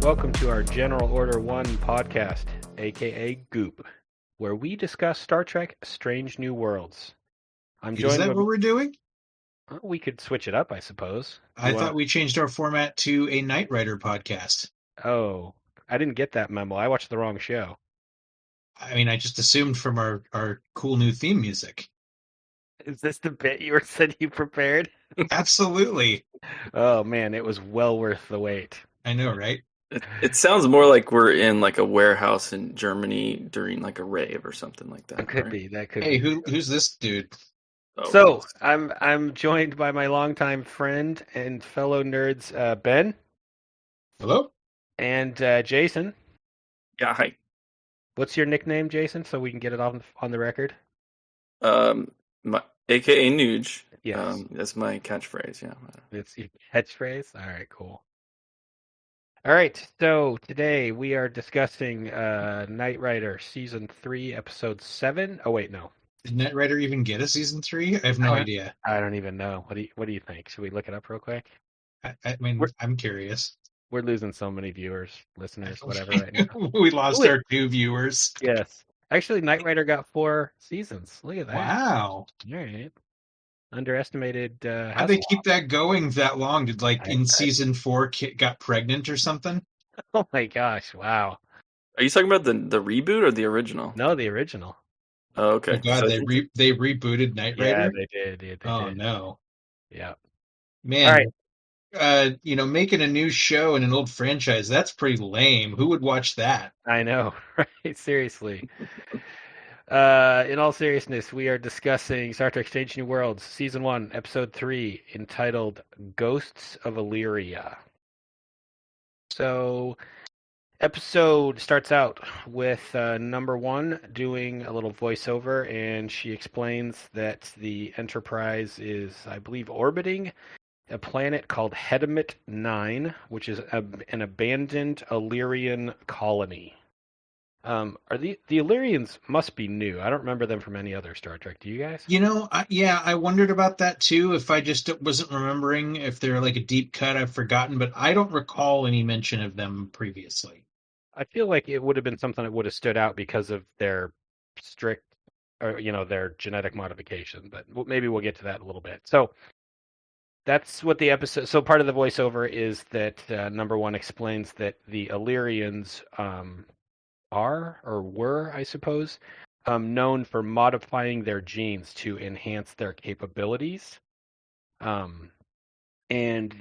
welcome to our General Order 1 podcast, aka Goop, where we discuss Star Trek Strange New Worlds. Is that what we're doing? We could switch it up, I suppose. I thought we changed our format to a Knight Rider podcast. Oh, I didn't get that memo. I watched the wrong show. I mean, I just assumed from our cool new theme music. Is this the bit you said you prepared? Absolutely. Oh, man, it was well worth the wait. I know, right? It sounds more like we're in like a warehouse in Germany during like a rave or something like that. That could be. Hey, who's this dude? Oh, so I'm joined by my longtime friend and fellow nerds, Ben. Hello. And Jason. Yeah, hi. What's your nickname, Jason, so we can get it on the record? My AKA Nuge. Yes. That's my catchphrase, yeah. It's your catchphrase? All right, cool. All right, so today we are discussing Knight Rider Season 3, Episode 7. Oh, wait, no. Did Knight Rider even get a Season 3? I have no idea. I don't even know. What do you think? Should we look it up real quick? I mean, I'm curious. We're losing so many viewers, listeners, whatever right now. We lost our 2 viewers. Yes. Actually, Knight Rider got 4 seasons. Look at that. Wow. All right. Underestimated. How'd they keep that going that long? Did in Season 4 Kit got pregnant or something? Oh my gosh! Wow. Are you talking about the reboot or the original? No, the original. Oh, okay. Oh God, they rebooted Knight Rider? Yeah, they did. They did. No. Yeah. Man. All right. Making a new show in an old franchise, that's pretty lame. Who would watch that? I know, right? Seriously. In all seriousness, we are discussing Star Trek Strange New Worlds, Season 1, Episode 3, entitled Ghosts of Illyria. So, episode starts out with number 1 doing a little voiceover, and she explains that the Enterprise is, I believe, orbiting a planet called Hedimit 9, which is an abandoned Illyrian colony. Are the Illyrians must be new? I don't remember them from any other Star Trek. Do you guys? I wondered about that too. If I just wasn't remembering, if they're like a deep cut, I've forgotten, but I don't recall any mention of them previously. I feel like it would have been something that would have stood out because of their strict, or their genetic modification. But maybe we'll get to that in a little bit. So. That's what the episode. So part of the voiceover is that number 1 explains that the Illyrians are or were, I suppose, known for modifying their genes to enhance their capabilities. And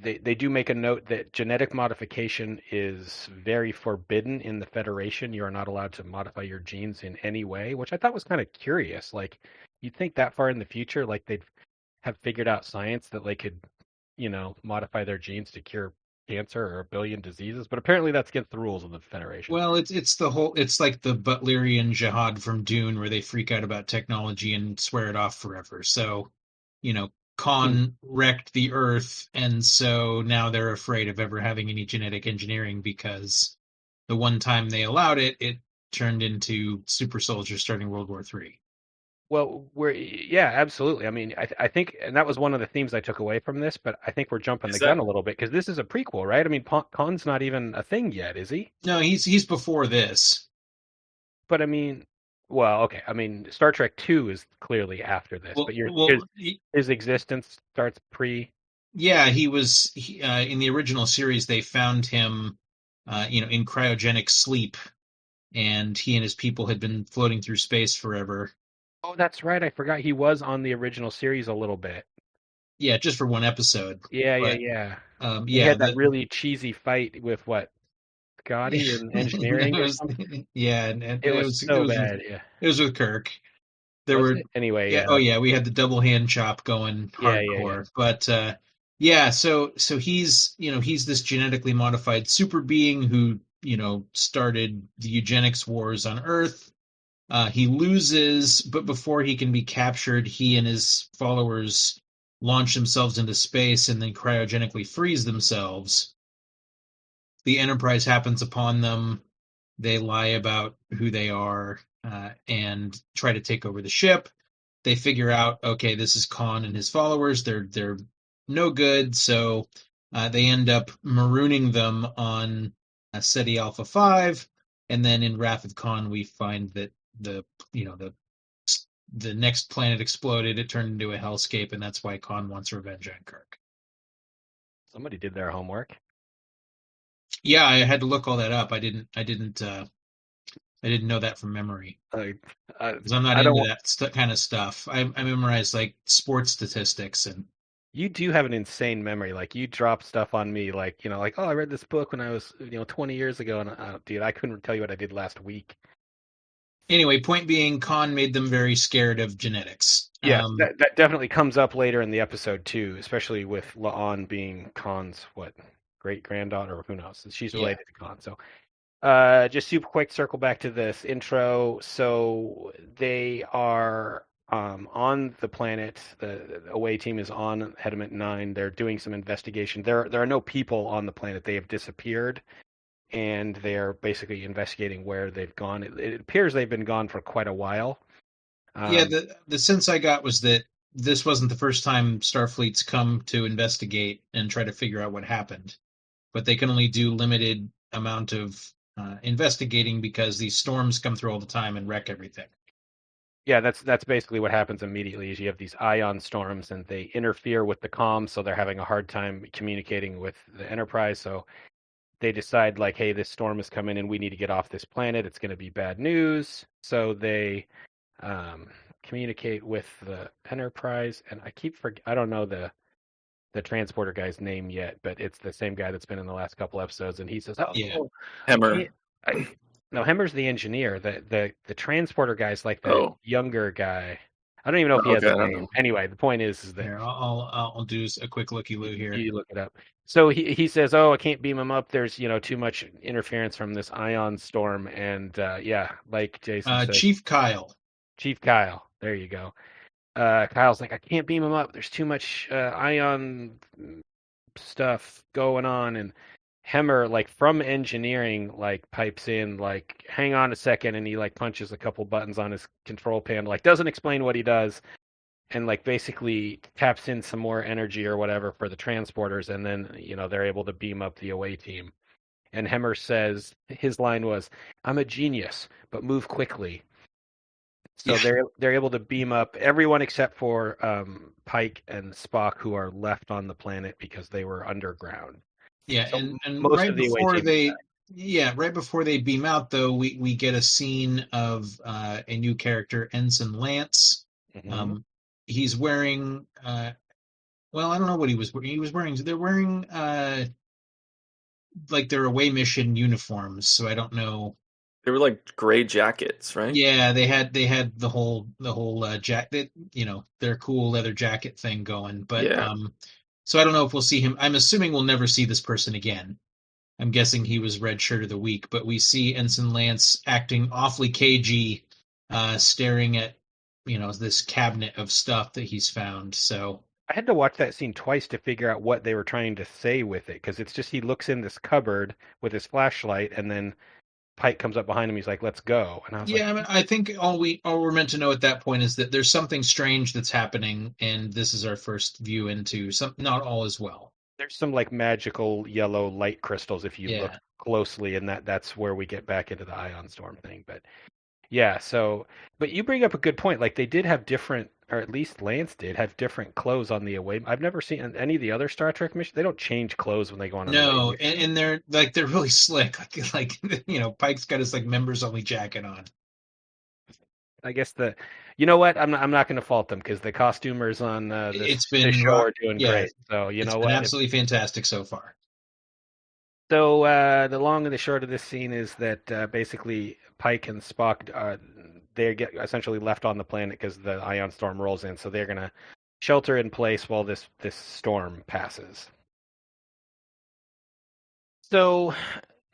they do make a note that genetic modification is very forbidden in the Federation. You are not allowed to modify your genes in any way, which I thought was kind of curious. Like, you'd think that far in the future, like they'd have figured out science that they could modify their genes to cure cancer or a billion diseases, but apparently that's against the rules of the Federation. Well, it's like the Butlerian jihad from Dune, where they freak out about technology and swear it off forever. So, Khan wrecked the Earth, and so now they're afraid of ever having any genetic engineering because the one time they allowed it, it turned into super soldiers starting World War III. Well, yeah, absolutely. I mean, I think, and that was one of the themes I took away from this, but I think we're jumping the gun a little bit because this is a prequel, right? I mean, Khan's not even a thing yet, is he? No, he's before this. But I mean, well, okay. I mean, Star Trek 2 is clearly after this, but his existence starts pre. Yeah, he was in the original series. They found him, in cryogenic sleep, and he and his people had been floating through space forever. Oh, that's right. I forgot he was on the original series a little bit. Yeah, just for one episode. Yeah. He had that really cheesy fight with what? Scotty in engineering or something? Yeah, and it was so bad. Yeah, it was with Kirk. Anyway. Yeah. Oh yeah, we had the double hand chop going hardcore. Yeah. But so he's he's this genetically modified super being who started the eugenics wars on Earth. He loses, but before he can be captured, he and his followers launch themselves into space and then cryogenically freeze themselves. The Enterprise happens upon them. They lie about who they are and try to take over the ship. They figure out, okay, this is Khan and his followers. They're no good, so they end up marooning them on Ceti Alpha 5, and then in Wrath of Khan we find that the next planet exploded, it turned into a hellscape, and that's why Khan wants revenge on Kirk. Somebody did their homework. Yeah, I had to look all that up. I didn't know that from memory. Because I'm not into that kind of stuff. I memorize like sports statistics and. You do have an insane memory. Like you drop stuff on me, like like I read this book when I was 20 years ago, and dude, I couldn't tell you what I did last week. Anyway, point being, Khan made them very scared of genetics. Yeah, that definitely comes up later in the episode too, especially with La'an being Khan's great granddaughter, or who knows? She's related to Khan. So, just super quick, circle back to this intro. So they are on the planet. The away team is on Hediment 9. They're doing some investigation. There are no people on the planet. They have disappeared, and they are basically investigating where they've gone. It appears they've been gone for quite a while. The sense I got was that this wasn't the first time Starfleet's come to investigate and try to figure out what happened, but they can only do limited amount of investigating because these storms come through all the time and wreck everything. Yeah, that's basically what happens immediately. Is you have these ion storms and they interfere with the comms, so they're having a hard time communicating with the Enterprise. So they decide like, hey, this storm is coming and we need to get off this planet. It's going to be bad news. So they communicate with the Enterprise, and I don't know the transporter guy's name yet, but it's the same guy that's been in the last couple episodes, and he says, "Oh, yeah, Hemmer." No, Hemmer's the engineer. The transporter guy's like the younger guy. I don't even know if he has a name. Anyway, the point is that here, I'll do a quick looky-loo here. You look it up. So he says, "Oh, I can't beam him up. There's too much interference from this ion storm." And like Jason said, Chief Kyle. There you go. Kyle's like, "I can't beam him up. There's too much ion stuff going on." And Hemmer, like from engineering, like pipes in, like, "Hang on a second," and he like punches a couple buttons on his control panel, like doesn't explain what he does, and like basically taps in some more energy or whatever for the transporters, and then they're able to beam up the away team. And Hemmer says his line was, "I'm a genius, but move quickly." So they're able to beam up everyone except for Pike and Spock, who are left on the planet because they were underground. Yeah, so and right before they beam out, though, we get a scene of a new character, Ensign Lance. Mm-hmm. He's wearing well, I don't know what he was wearing. They're wearing like their away mission uniforms, so I don't know. They were like gray jackets, right? Yeah, they had the whole jacket, their cool leather jacket thing going. But so I don't know if we'll see him. I'm assuming we'll never see this person again. I'm guessing he was Red Shirt of the Week, but we see Ensign Lance acting awfully cagey, staring at this cabinet of stuff that he's found. So I had to watch that scene twice to figure out what they were trying to say with it, because it's just he looks in this cupboard with his flashlight, and then Pike comes up behind him. He's like, "Let's go." And I was I mean, I think all we're meant to know at that point is that there's something strange that's happening, and this is our first view into not all is well. There's some like magical yellow light crystals if you look closely, and that's where we get back into the ion storm thing. But yeah, but you bring up a good point. Like they did have different, or at least Lance did have different clothes on the away. I've never seen any of the other Star Trek missions. They don't change clothes when they go on. No, and they're really slick. Like Pike's got his like members only jacket on. I guess you know what? I'm not going to fault them because the costumers on this show are doing great. So it's been absolutely fantastic so far. So the long and the short of this scene is that basically Pike and Spock they get essentially left on the planet because the ion storm rolls in. So they're going to shelter in place while this storm passes. So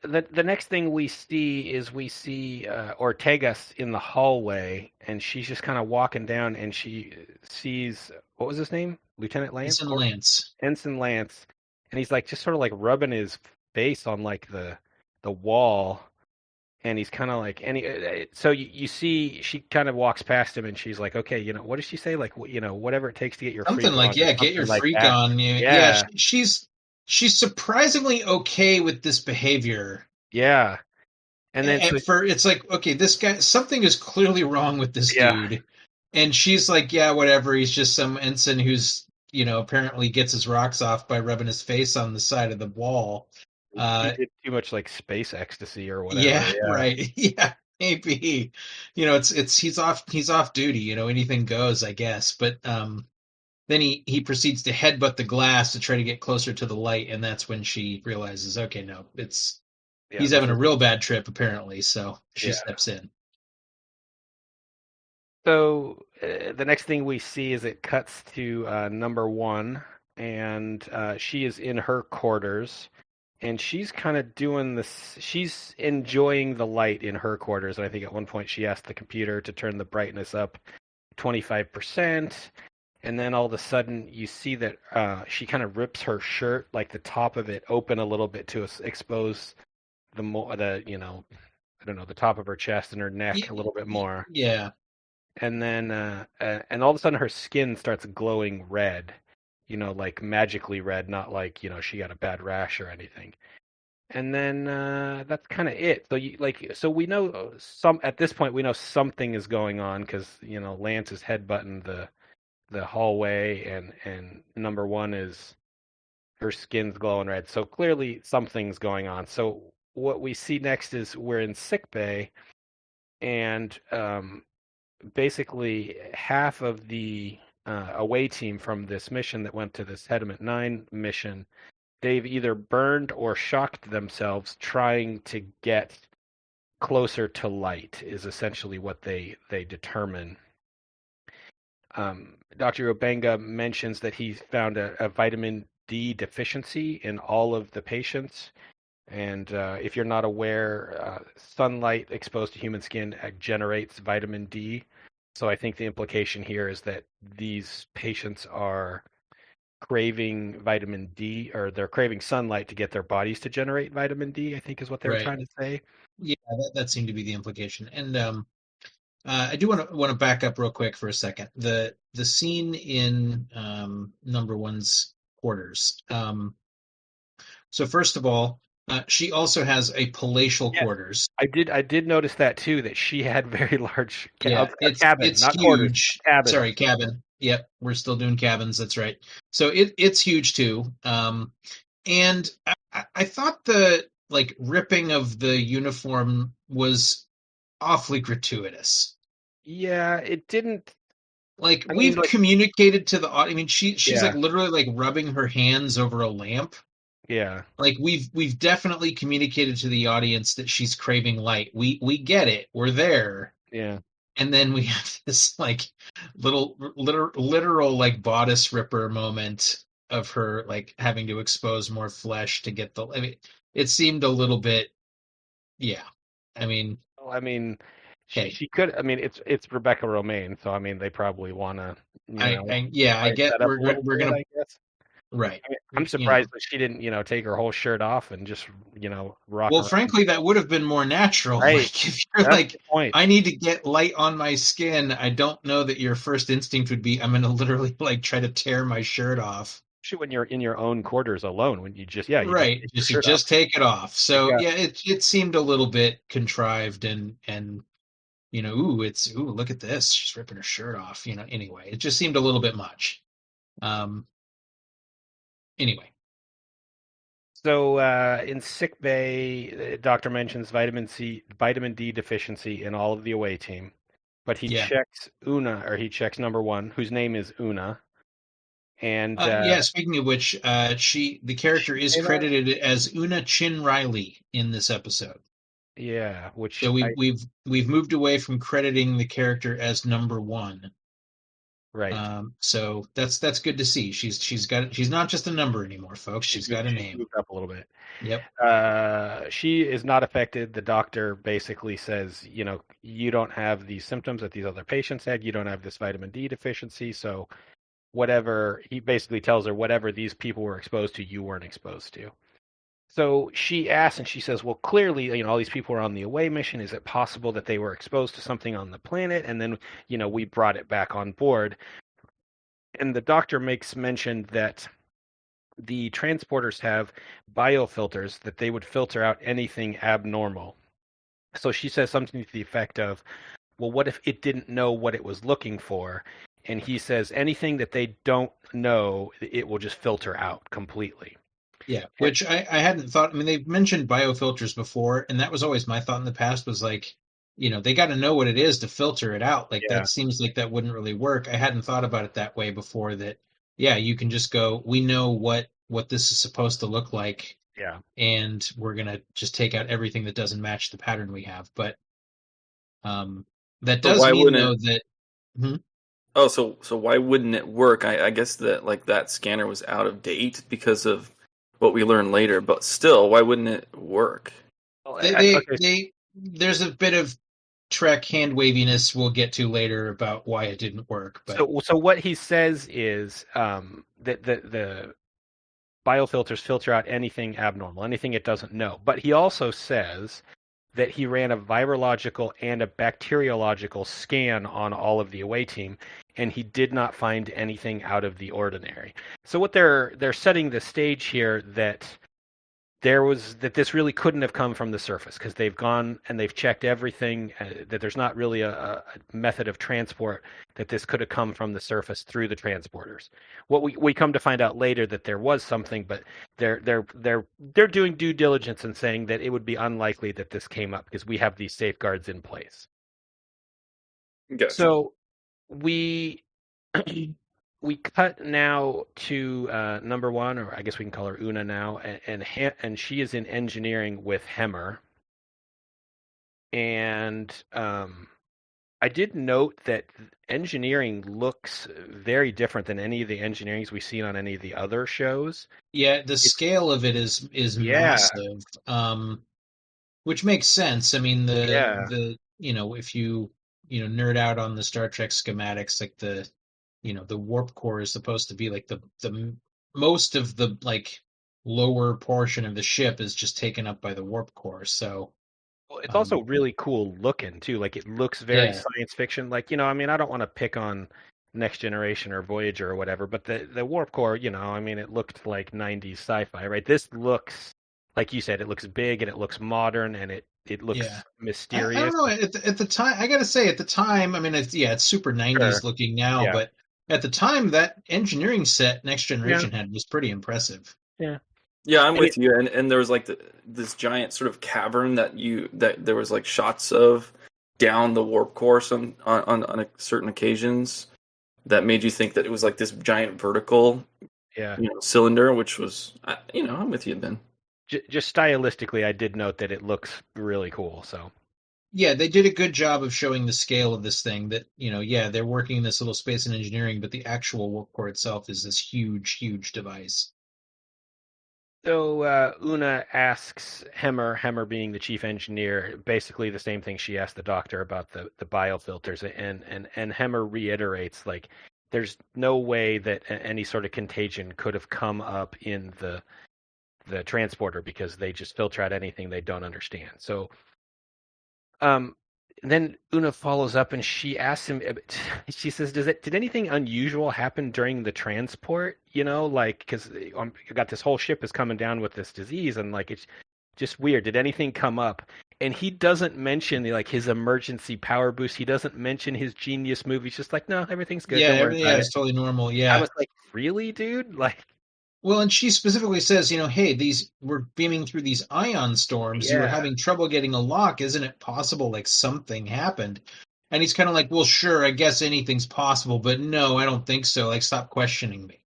the next thing we see is Ortegas in the hallway, and she's just kind of walking down, and she sees, what was his name? Lieutenant Lance? Ensign Lance. And he's like just sort of like rubbing his face on like the wall, and he's kind of like, so you see she kind of walks past him, and she's like, "Okay, what does she say? Like, whatever it takes to get your something freak like on, get your freak on." She's surprisingly okay with this behavior. Yeah. And then It's like, okay, this guy, something is clearly wrong with this yeah. dude. And she's like, yeah, whatever. He's just some ensign who's, apparently gets his rocks off by rubbing his face on the side of the wall. He did too much like space ecstasy or whatever. Yeah, Yeah. right. Yeah, maybe. He's off duty. Anything goes, I guess. But then he proceeds to headbutt the glass to try to get closer to the light, and that's when she realizes, okay, no, he's having a real bad trip apparently. So she steps in. So the next thing we see is it cuts to number one, and she is in her quarters, and she's kind of doing this. She's enjoying the light in her quarters, and I think at one point she asked the computer to turn the brightness up 25%, and then all of a sudden you see that she kind of rips her shirt, like the top of it, open a little bit to expose I don't know, the top of her chest and her neck a little bit more. Yeah. And then and all of a sudden her skin starts glowing red, like magically red, not like, she got a bad rash or anything. And then that's kind of it. So we know at this point we know something is going on because Lance is headbutting the hallway, and number one is her skin's glowing red. So clearly something's going on. So what we see next is we're in sick bay, and basically half of the away team from this mission that went to this Hediment 9 mission, they've either burned or shocked themselves trying to get closer to light, is essentially what they determine. Dr. Obenga mentions that he found a vitamin D deficiency in all of the patients. And if you're not aware, sunlight exposed to human skin generates vitamin D. So I think the implication here is that these patients are craving vitamin D, or they're craving sunlight to get their bodies to generate vitamin D, I think is what they were trying to say. Yeah, that seemed to be the implication. And I do want to back up real quick for a second. The scene in number one's quarters. So first of all, she also has a palatial quarters. I did notice that too, that she had very large cabin, not huge. Quarters, cabin. Sorry, cabin. Yep, we're still doing cabins. That's right. So it's huge too. And I thought the ripping of the uniform was awfully gratuitous. Yeah, it didn't. We've communicated to the audience. I mean, she's literally rubbing her hands over a lamp. Yeah. We've definitely communicated to the audience that she's craving light. We get it. We're there. Yeah. And then we have this literal bodice ripper moment of her having to expose more flesh to get the. I mean, it seemed a little bit. Yeah. I mean. She could. I mean, it's Rebecca Romaine, so I mean, they probably want to. I get we're gonna. I guess. Right. I mean, I'm surprised that she didn't, take her whole shirt off and just, rock. Well, frankly, that would have been more natural. Right. If you're I need to get light on my skin, I don't know that your first instinct would be, I'm going to literally try to tear my shirt off. Especially when you're in your own quarters alone, when you just, right. Just take it off. So it seemed a little bit contrived and look at this. She's ripping her shirt off. Anyway, it just seemed a little bit much. Anyway. So in sick bay, the doctor mentions vitamin D deficiency in all of the away team, but he checks he checks number one, whose name is Una. And speaking of which, the character is credited as Una Chin Riley in this episode. Yeah, so we've moved away from crediting the character as number one. Right. So that's good to see. She's not just a number anymore, folks. She's got a name. Moved up a little bit. Yep. She is not affected. The doctor basically says, you don't have these symptoms that these other patients had. You don't have this vitamin D deficiency. So he basically tells her whatever these people were exposed to, you weren't exposed to. So she asks, and she says, well, clearly, all these people are on the away mission. Is it possible that they were exposed to something on the planet? And then, we brought it back on board. And the doctor makes mention that the transporters have biofilters that they would filter out anything abnormal. So she says something to the effect of, well, what if it didn't know what it was looking for? And he says anything that they don't know, it will just filter out completely. Yeah, which I hadn't thought. I mean, they've mentioned biofilters before, and that was always my thought in the past was like, they got to know what it is to filter it out. Like, that seems like that wouldn't really work. I hadn't thought about it that way before, that, yeah, you can just go, we know what this is supposed to look like. Yeah. And we're going to just take out everything that doesn't match the pattern we have. But that does mean, though, that... Oh, so why wouldn't it work? I guess that like that scanner was out of date because of what we learned later, but still, why wouldn't it work? There's a bit of Trek hand waviness we'll get to later about why it didn't work. But so what he says is that the biofilters filter out anything abnormal, anything it doesn't know. But he also says that he ran a virological and a bacteriological scan on all of the away team, and he did not find anything out of the ordinary. So what they're setting the stage here that this really couldn't have come from the surface, because they've gone and they've checked everything, that there's not really a method of transport, that this could have come from the surface through the transporters. What we come to find out later that there was something, but they're doing due diligence and saying that it would be unlikely that this came up because we have these safeguards in place. Gotcha. So we cut now to number one, or I guess we can call her Una now, and she is in engineering with Hemmer. And I did note that engineering looks very different than any of the engineerings we've seen on any of the other shows. Yeah, the scale of it is massive, which makes sense. I mean, the if you nerd out on the Star Trek schematics, like the warp core is supposed to be like the most of the like lower portion of the ship is just taken up by the warp core. So it's also really cool looking too. Like, it looks very science fiction. Like, I mean, I don't want to pick on Next Generation or Voyager or whatever, but the warp core, I mean, it looked like 90s sci-fi, right? This looks, like you said, it looks big and it looks modern and it looks mysterious. I don't know. At the time, I got to say, at the time, I mean, it's super 90s looking now, but at the time, that engineering set Next Generation had was pretty impressive. Yeah. Yeah, I'm with you. And there was like this giant sort of cavern that there was like shots of down the warp core on certain occasions that made you think that it was like this giant vertical cylinder, which was, I'm with you then. Just stylistically, I did note that it looks really cool. So yeah, they did a good job of showing the scale of this thing. That they're working in this little space in engineering, but the actual warp core itself is this huge device. So Una asks Hemmer being the chief engineer, basically the same thing she asked the doctor about the biofilters, and Hemmer reiterates, like, there's no way that any sort of contagion could have come up in the transporter because they just filter out anything they don't understand. So then Una follows up and she asks him, she says, did anything unusual happen during the transport? Like, because you got this whole ship is coming down with this disease and like, it's just weird. Did anything come up? And he doesn't mention like his emergency power boost. He doesn't mention his genius move. He's just like, no, everything's good. Yeah, it's totally normal. Yeah. I was like, really, dude? Like, well, and she specifically says, hey, we're beaming through these ion storms. You were having trouble getting a lock. Isn't it possible like something happened? And he's kind of like, well, sure, I guess anything's possible, but no, I don't think so. Like, stop questioning me.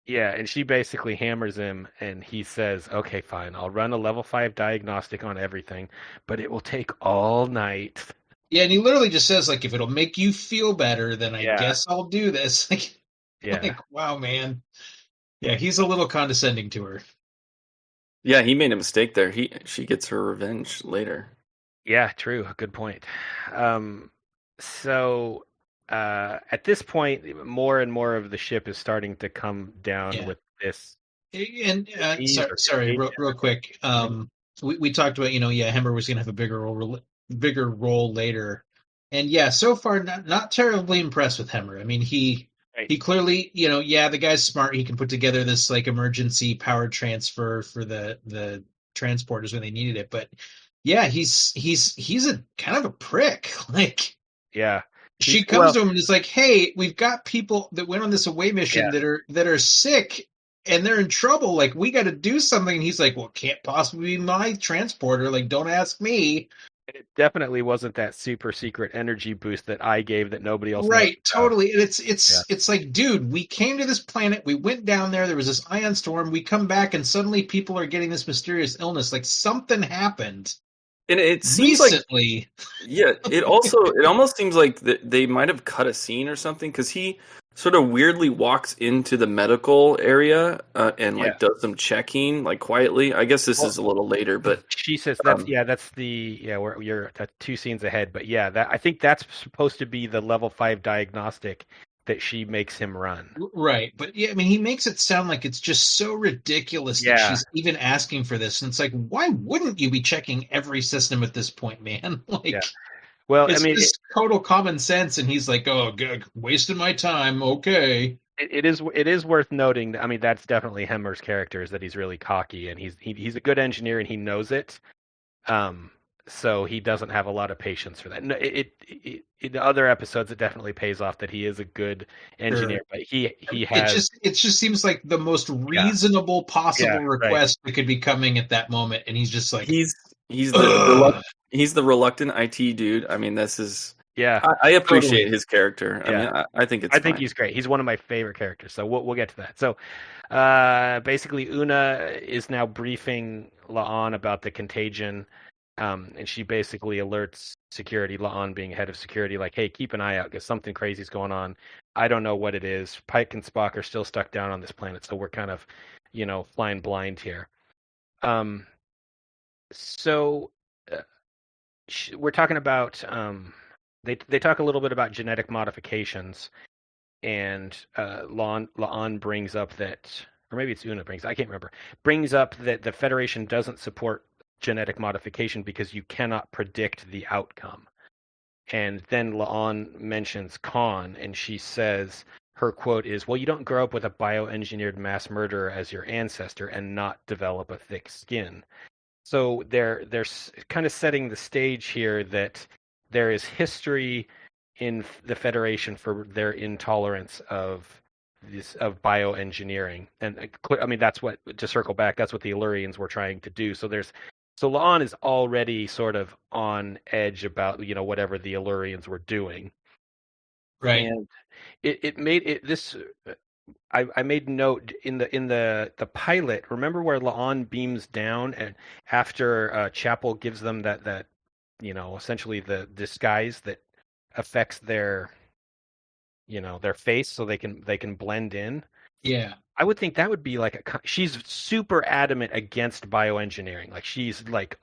Yeah, and she basically hammers him, and he says, okay, fine, I'll run a level 5 diagnostic on everything, but it will take all night. Yeah, and he literally just says, like, if it'll make you feel better, then I guess I'll do this. Like, wow, man. Yeah, he's a little condescending to her. Yeah, he made a mistake there. She gets her revenge later. Yeah, true. Good point. So at this point, more and more of the ship is starting to come down with this. And sorry, real quick. We talked about, Hemmer was going to have a bigger role later. And so far, not terribly impressed with Hemmer. I mean, he He clearly, the guy's smart. He can put together this like emergency power transfer for the transporters when they needed it. But yeah, he's a kind of a prick. Like, yeah, she comes to him and is like, "Hey, we've got people that went on this away mission that are sick and they're in trouble. Like, we got to do something." And he's like, "Well, it can't possibly be my transporter. Like, don't ask me." It definitely wasn't that super secret energy boost that I gave that nobody else knows. Right, totally. And it's like, dude, we came to this planet, we went down there was this ion storm, we come back and suddenly people are getting this mysterious illness. Like, something happened. And it seems recently. It almost seems like they might have cut a scene or something, because he sort of weirdly walks into the medical area and does some checking like quietly. I guess this is a little later, but she says that's you're 2 scenes ahead. But I think that's supposed to be the level 5 diagnostic that she makes him run. Right, but I mean, he makes it sound like it's just so ridiculous that she's even asking for this, and it's like, why wouldn't you be checking every system at this point, man? Like. Well, it's just total common sense, and he's like, "Oh, good, wasting my time." Okay. It is worth noting. I mean, that's definitely Hemmer's character, is that he's really cocky, and he's a good engineer, and he knows it. So he doesn't have a lot of patience for that. No, in other episodes, it definitely pays off that he is a good engineer, but he has. It just seems like the most reasonable possible request that could be coming at that moment, and he's just like, he's the reluctant IT dude. I mean, this is I appreciate his character. I mean, I think it's. I think he's great. He's one of my favorite characters. So we'll get to that. So basically, Una is now briefing La'an about the contagion, and she basically alerts security. La'an, being head of security, like, hey, keep an eye out because something crazy is going on. I don't know what it is. Pike and Spock are still stuck down on this planet, so we're kind of, flying blind here. So. We're talking about they talk a little bit about genetic modifications, and La'an brings up that, or maybe it's Una I can't remember, brings up that the Federation doesn't support genetic modification because you cannot predict the outcome. And then La'an mentions Khan, and she says, her quote is, "Well, you don't grow up with a bioengineered mass murderer as your ancestor and not develop a thick skin." So they're kind of setting the stage here that there is history in the Federation for their intolerance of bioengineering, and I mean, that's what, to circle back, that's what the Illyrians were trying to do. So La'an is already sort of on edge about whatever the Illyrians were doing, right? And it made it this. I made note in the pilot. Remember where La'an beams down, and after Chapel gives them that essentially the disguise that affects their their face, so they can blend in. Yeah, I would think that would be like she's super adamant against bioengineering. Like, she's like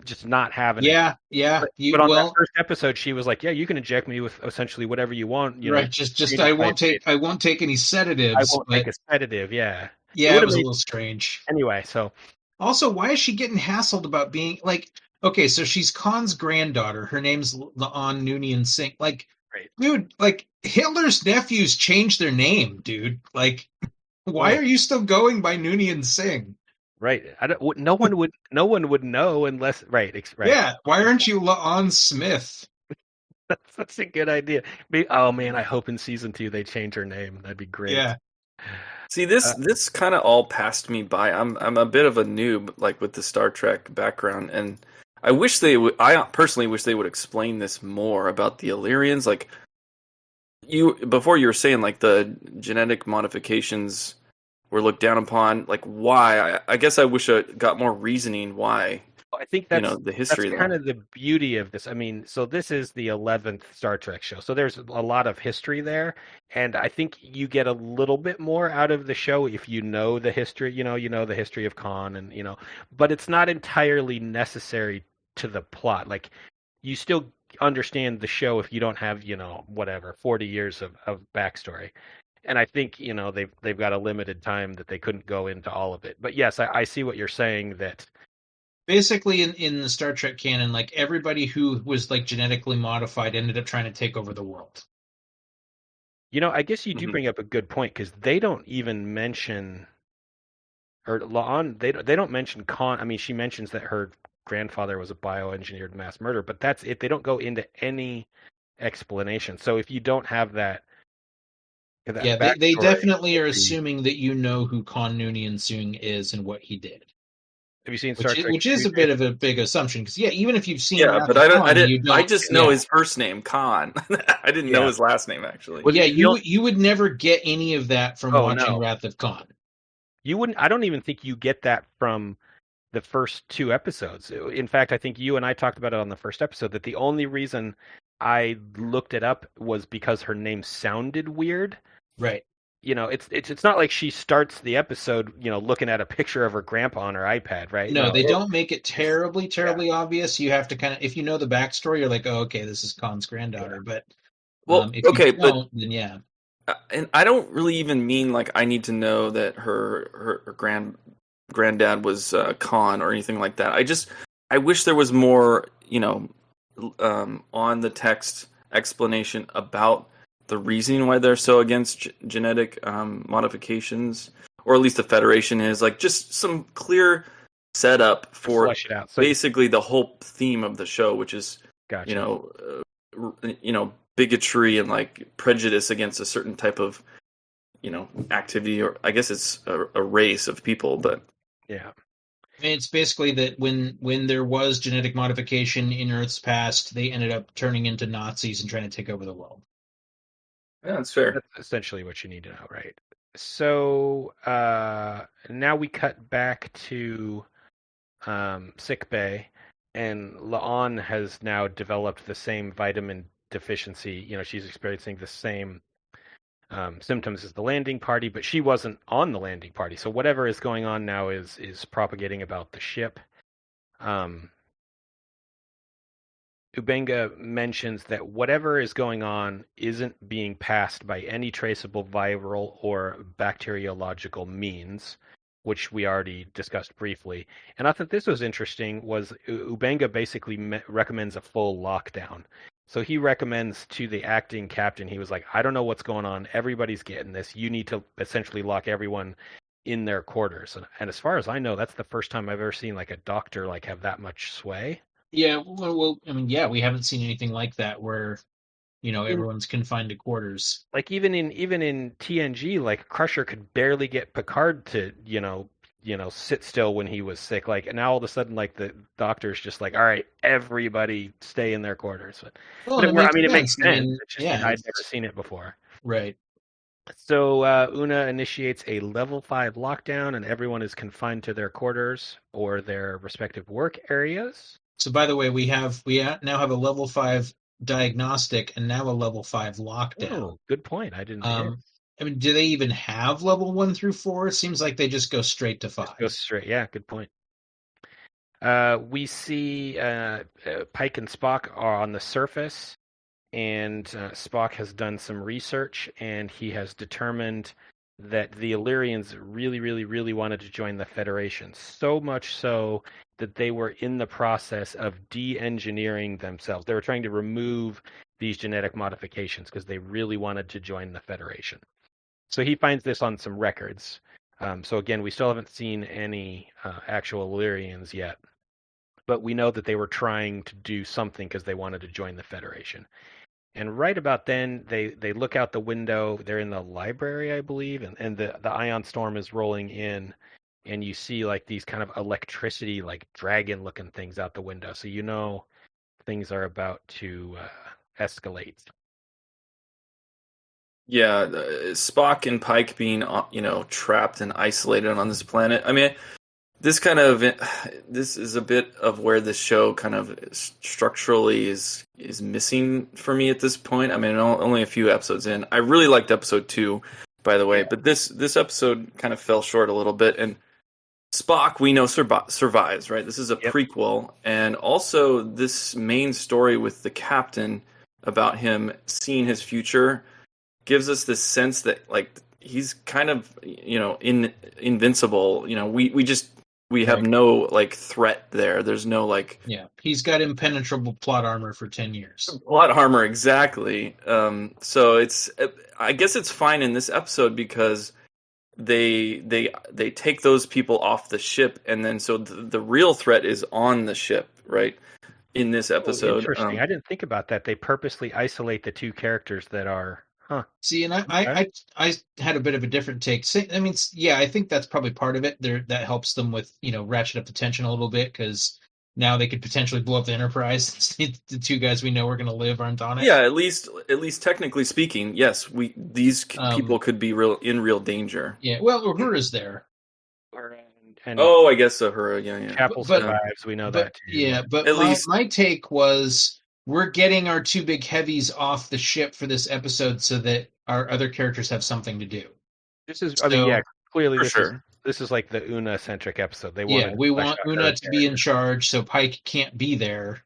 just not having it. Yeah. But on that first episode, she was like, "Yeah, you can inject me with essentially whatever you want." Right. Just I won't take any sedatives. I won't take a sedative. Yeah. Yeah, it was a little strange. Anyway, so also, why is she getting hassled about being like? Okay, so she's Khan's granddaughter. Her name's La'an Noonien Singh. Like, dude, like Hitler's nephews changed their name, dude. Like, why are you still going by Noonien Singh? Right. No one would know unless. Right. Yeah. Why aren't you La'an Smith? That's a good idea. Oh man, I hope in season 2 they change her name. That'd be great. Yeah. See, this kind of all passed me by. I'm a bit of a noob, like, with the Star Trek background, and I wish they would. I personally wish they would explain this more about the Illyrians. Like, before you were saying, like, the genetic modifications were looked down upon. Like, why? I guess I wish I got more reasoning why. I think that's the history. That's kind of the beauty of this. I mean, so this is the 11th Star Trek show, so there's a lot of history there, and I think you get a little bit more out of the show if you know the history. You know the history of Khan, and but it's not entirely necessary to the plot. Like, you still understand the show if you don't have 40 years of backstory. And I think they've got a limited time that they couldn't go into all of it. But yes, I see what you're saying, that basically in the Star Trek canon, like, everybody who was like genetically modified ended up trying to take over the world. I guess you do bring up a good point because they don't even mention, or La'an, they don't mention Khan. I mean, she mentions that her grandfather was a bioengineered mass murderer, but that's it. They don't go into any explanation. So if you don't have that Yeah, they backstory, definitely are assuming that you know who Khan Noonien Soong is and what he did. have you seen Star Trek? Which is a bit of a big assumption because even if you've seen but I just know his first name, Khan. I didn't know his last name actually. Well, you would never get any of that from watching Wrath of Khan. You wouldn't. I don't even think you get that from the first 2 episodes. In fact, I think you and I talked about it on the first episode that the only reason I looked it up was because her name sounded weird. Right. It's not like she starts the episode, looking at a picture of her grandpa on her iPad, right? No, they don't make it terribly obvious. You have to kind of, if you know the backstory, you're like, oh, okay, this is Khan's granddaughter. Yeah. But if you don't, then yeah. And I don't really even mean like I need to know that her granddad was Khan or anything like that. I wish there was more, on the text explanation about the reasoning why they're so against genetic modifications, or at least the Federation is, like, just some clear setup for flesh it out. So basically the whole theme of the show, which is bigotry and like prejudice against a certain type of activity, or I guess it's a race of people. But yeah, it's basically that when there was genetic modification in Earth's past, they ended up turning into Nazis and trying to take over the world. Yeah, that's fair. That's essentially what you need to know, right? So now we cut back to sick bay, and La'an has now developed the same vitamin deficiency. She's experiencing the same symptoms as the landing party, but she wasn't on the landing party. So whatever is going on now is propagating about the ship. Ubenga mentions that whatever is going on isn't being passed by any traceable viral or bacteriological means, which we already discussed briefly. And I thought this was interesting, was Ubenga basically recommends a full lockdown. So he recommends to the acting captain, he was like, I don't know what's going on. Everybody's getting this. You need to essentially lock everyone in their quarters. And as far as I know, that's the first time I've ever seen like a doctor like have that much sway. Yeah, well, I mean, yeah, we haven't seen anything like that where, everyone's confined to quarters. Like even in TNG, like Crusher could barely get Picard to, sit still when he was sick. Like, and now all of a sudden, like the doctor's just like, all right, everybody stay in their quarters. But it makes sense. It's just, I'd never seen it before. Right. So Una initiates a level 5 lockdown, and everyone is confined to their quarters or their respective work areas. So, by the way, we now have a level 5 diagnostic and now a level 5 lockdown. Oh, good point. I didn't. I mean, do they even have level 1 through 4? It seems like they just go straight to 5. Go straight. Yeah, good point. We see Pike and Spock are on the surface, and Spock has done some research, and he has determined that the Illyrians really, really, really wanted to join the Federation. So much so that they were in the process of de-engineering themselves. They were trying to remove these genetic modifications because they really wanted to join the Federation. So he finds this on some records. So again, we still haven't seen any actual Illyrians yet. But we know that they were trying to do something because they wanted to join the Federation. And right about then, they look out the window. They're in the library, I believe, and the ion storm is rolling in. And you see like these kind of electricity, like dragon-looking things out the window. So things are about to escalate. Yeah, Spock and Pike being trapped and isolated on this planet. I mean, this is a bit of where this show kind of structurally is missing for me at this point. I mean, only a few episodes in. I really liked episode 2, by the way, but this episode kind of fell short a little bit. And Spock, we know, survives, right? This is a prequel, and also this main story with the captain about him seeing his future gives us this sense that like he's kind of invincible. We just we have no like threat there. There's no like he's got impenetrable plot armor for 10 years. Plot armor, exactly. So I guess it's fine in this episode because they take those people off the ship, and then so the real threat is on the ship, right? In this episode. Interesting. I didn't think about that. They purposely isolate the two characters that are. See, and I had a bit of a different take. I mean, I think that's probably part of it. That helps them with ratchet up the tension a little bit because now they could potentially blow up the Enterprise. The two guys we know are going to live aren't on it. Yeah, at least technically speaking, yes, these people could be in real danger. Yeah, well, Uhura's there. And I guess Uhura. Yeah. Chapel survives. We know that too. Yeah, but my take was we're getting our two big heavies off the ship for this episode so that our other characters have something to do. This is, clearly this is like the Una centric episode. We want Una to be in charge, so Pike can't be there,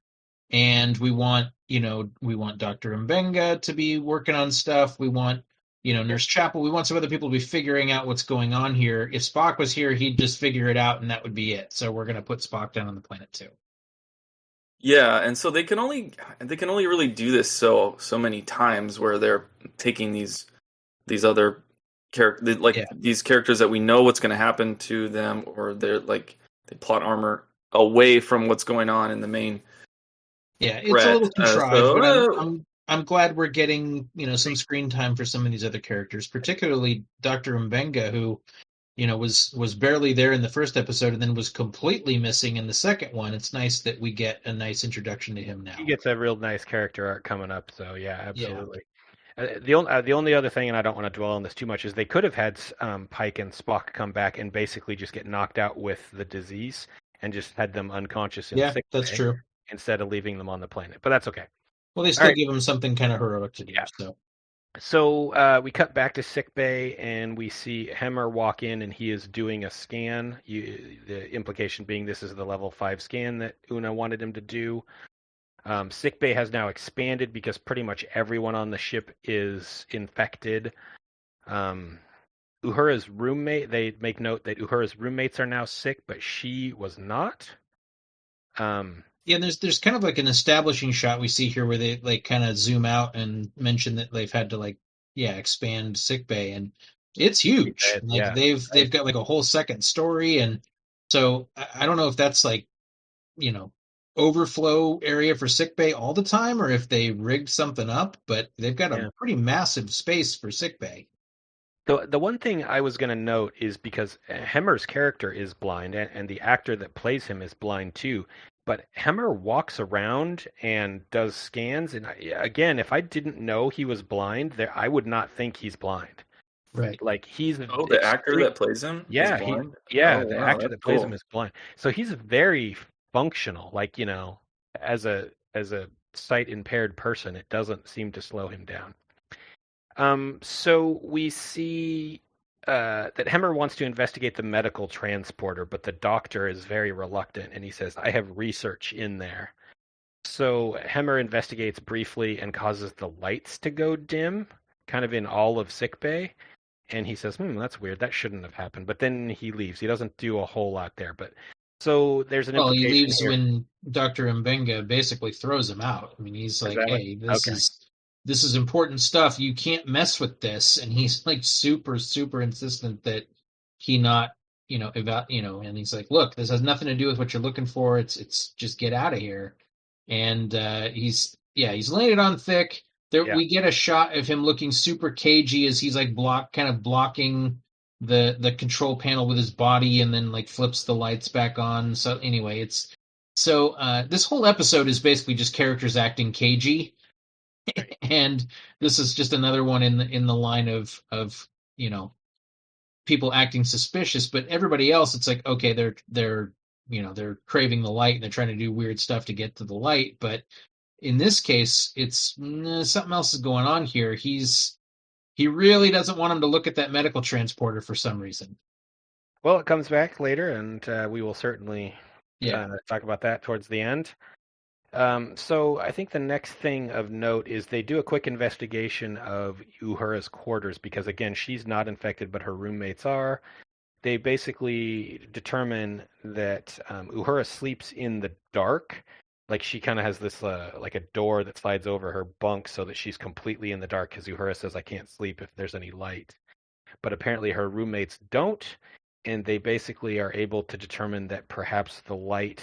and we want Dr. Mbenga to be working on stuff. We want Nurse Chapel. We want some other people to be figuring out what's going on here. If Spock was here, he'd just figure it out, and that would be it. So we're going to put Spock down on the planet too. Yeah, and so they can only really do this so many times where they're taking these other characters, these characters that we know what's going to happen to them, or they're like they plot armor away from what's going on in the main. Yeah, it's a little contrived, but I'm glad we're getting some screen time for some of these other characters, particularly Dr. Mbenga, who was barely there in the first episode and then was completely missing in the second one. It's nice that we get a nice introduction to him now. He gets a real nice character arc coming up, so yeah, absolutely. Yeah. The only other thing, and I don't want to dwell on this too much, is they could have had Pike and Spock come back and basically just get knocked out with the disease and just had them unconscious in sick that's bay true. Instead of leaving them on the planet. But that's okay. Well, they still give them something kind of heroic to do. Yeah. So we cut back to sickbay, and we see Hemmer walk in, and he is doing a scan. The implication being this is the level 5 scan that Una wanted him to do. Sickbay has now expanded because pretty much everyone on the ship is infected. Uhura's roommate, they make note that Uhura's roommates are now sick, but she was not. Yeah, there's kind of like an establishing shot we see here where they like kind of zoom out and mention that they've had to expand sickbay, and it's huge. They've got like a whole second story, and so I don't know if that's overflow area for sickbay all the time or if they rigged something up, but they've got a pretty massive space for sickbay. The one thing I was going to note is because Hemmer's character is blind, and the actor that plays him is blind too. But Hemmer walks around and does scans, and again, if I didn't know he was blind, I would not think he's blind. Right. Like he's the actor that plays him. Yeah, is blind? The actor that plays him is blind. So he's very functional. Like as a sight impaired person, it doesn't seem to slow him down. So we see that Hemmer wants to investigate the medical transporter, but the doctor is very reluctant, and he says, I have research in there. So Hemmer investigates briefly and causes the lights to go dim, kind of in all of sickbay. And he says, that's weird. That shouldn't have happened. But then he leaves. He doesn't do a whole lot there. But so there's an implication he leaves here. When Dr. Mbenga basically throws him out. I mean, he's like, hey, this is important stuff. You can't mess with this. And he's like super, super insistent that he not, and he's like, look, this has nothing to do with what you're looking for. It's just get out of here. And he's laying it on thick. We get a shot of him looking super cagey as he's like blocking the control panel with his body, and then like flips the lights back on. So anyway, this whole episode is basically just characters acting cagey. And this is just another one in the line of people acting suspicious, but everybody else, it's like, okay, they're craving the light and they're trying to do weird stuff to get to the light. But in this case, it's something else is going on here. He really doesn't want him to look at that medical transporter for some reason. Well, it comes back later, and we will certainly talk about that towards the end. So I think the next thing of note is they do a quick investigation of Uhura's quarters because, again, she's not infected, but her roommates are. they basically determine that Uhura sleeps in the dark. Like she kind of has this like a door that slides over her bunk so that she's completely in the dark because Uhura says I can't sleep if there's any light. But apparently her roommates don't, and they basically are able to determine that perhaps the light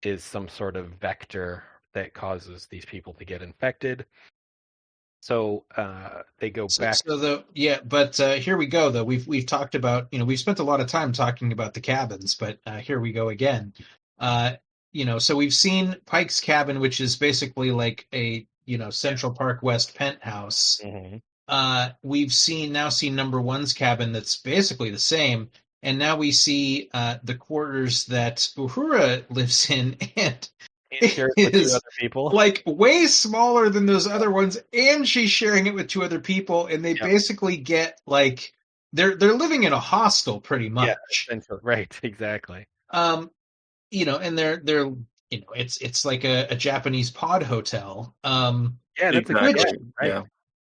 is some sort of vector that causes these people to get infected. So they go back. But here we go. Though we've talked about, we've spent a lot of time talking about the cabins, but here we go again. So we've seen Pike's cabin, which is basically like a Central Park West penthouse. Mm-hmm. We've seen number one's cabin that's basically the same, and now we see the quarters that Uhura lives in, and shares with two other people, like way smaller than those other ones, and she's sharing it with two other people, and they basically get like they're living in a hostel pretty much. Yeah, right, exactly. And they're it's like a Japanese pod hotel. Yeah, that's exactly right. Yeah.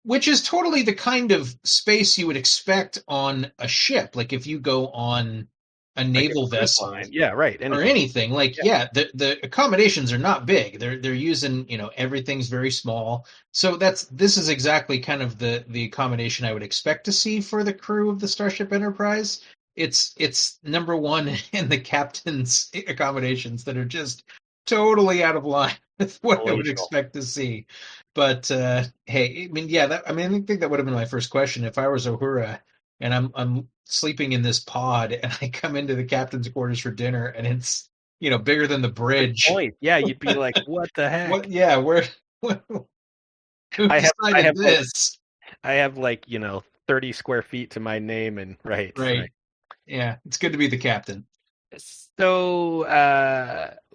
Which is totally the kind of space you would expect on a ship. Like if you go on a naval vessel, yeah, right, or anything. Like, the accommodations are not big. They're using, everything's very small. So this is exactly kind of the accommodation I would expect to see for the crew of the Starship Enterprise. It's number one in the captain's accommodations that are just totally out of line with what I would expect to see. But hey, I mean, I think that would have been my first question if I was Uhura and I'm sleeping in this pod and I come into the captain's quarters for dinner and it's bigger than the bridge. Good point. Yeah, you'd be like, what the heck? Who decided this? I have like 30 square feet to my name, and right. Yeah, it's good to be the captain. So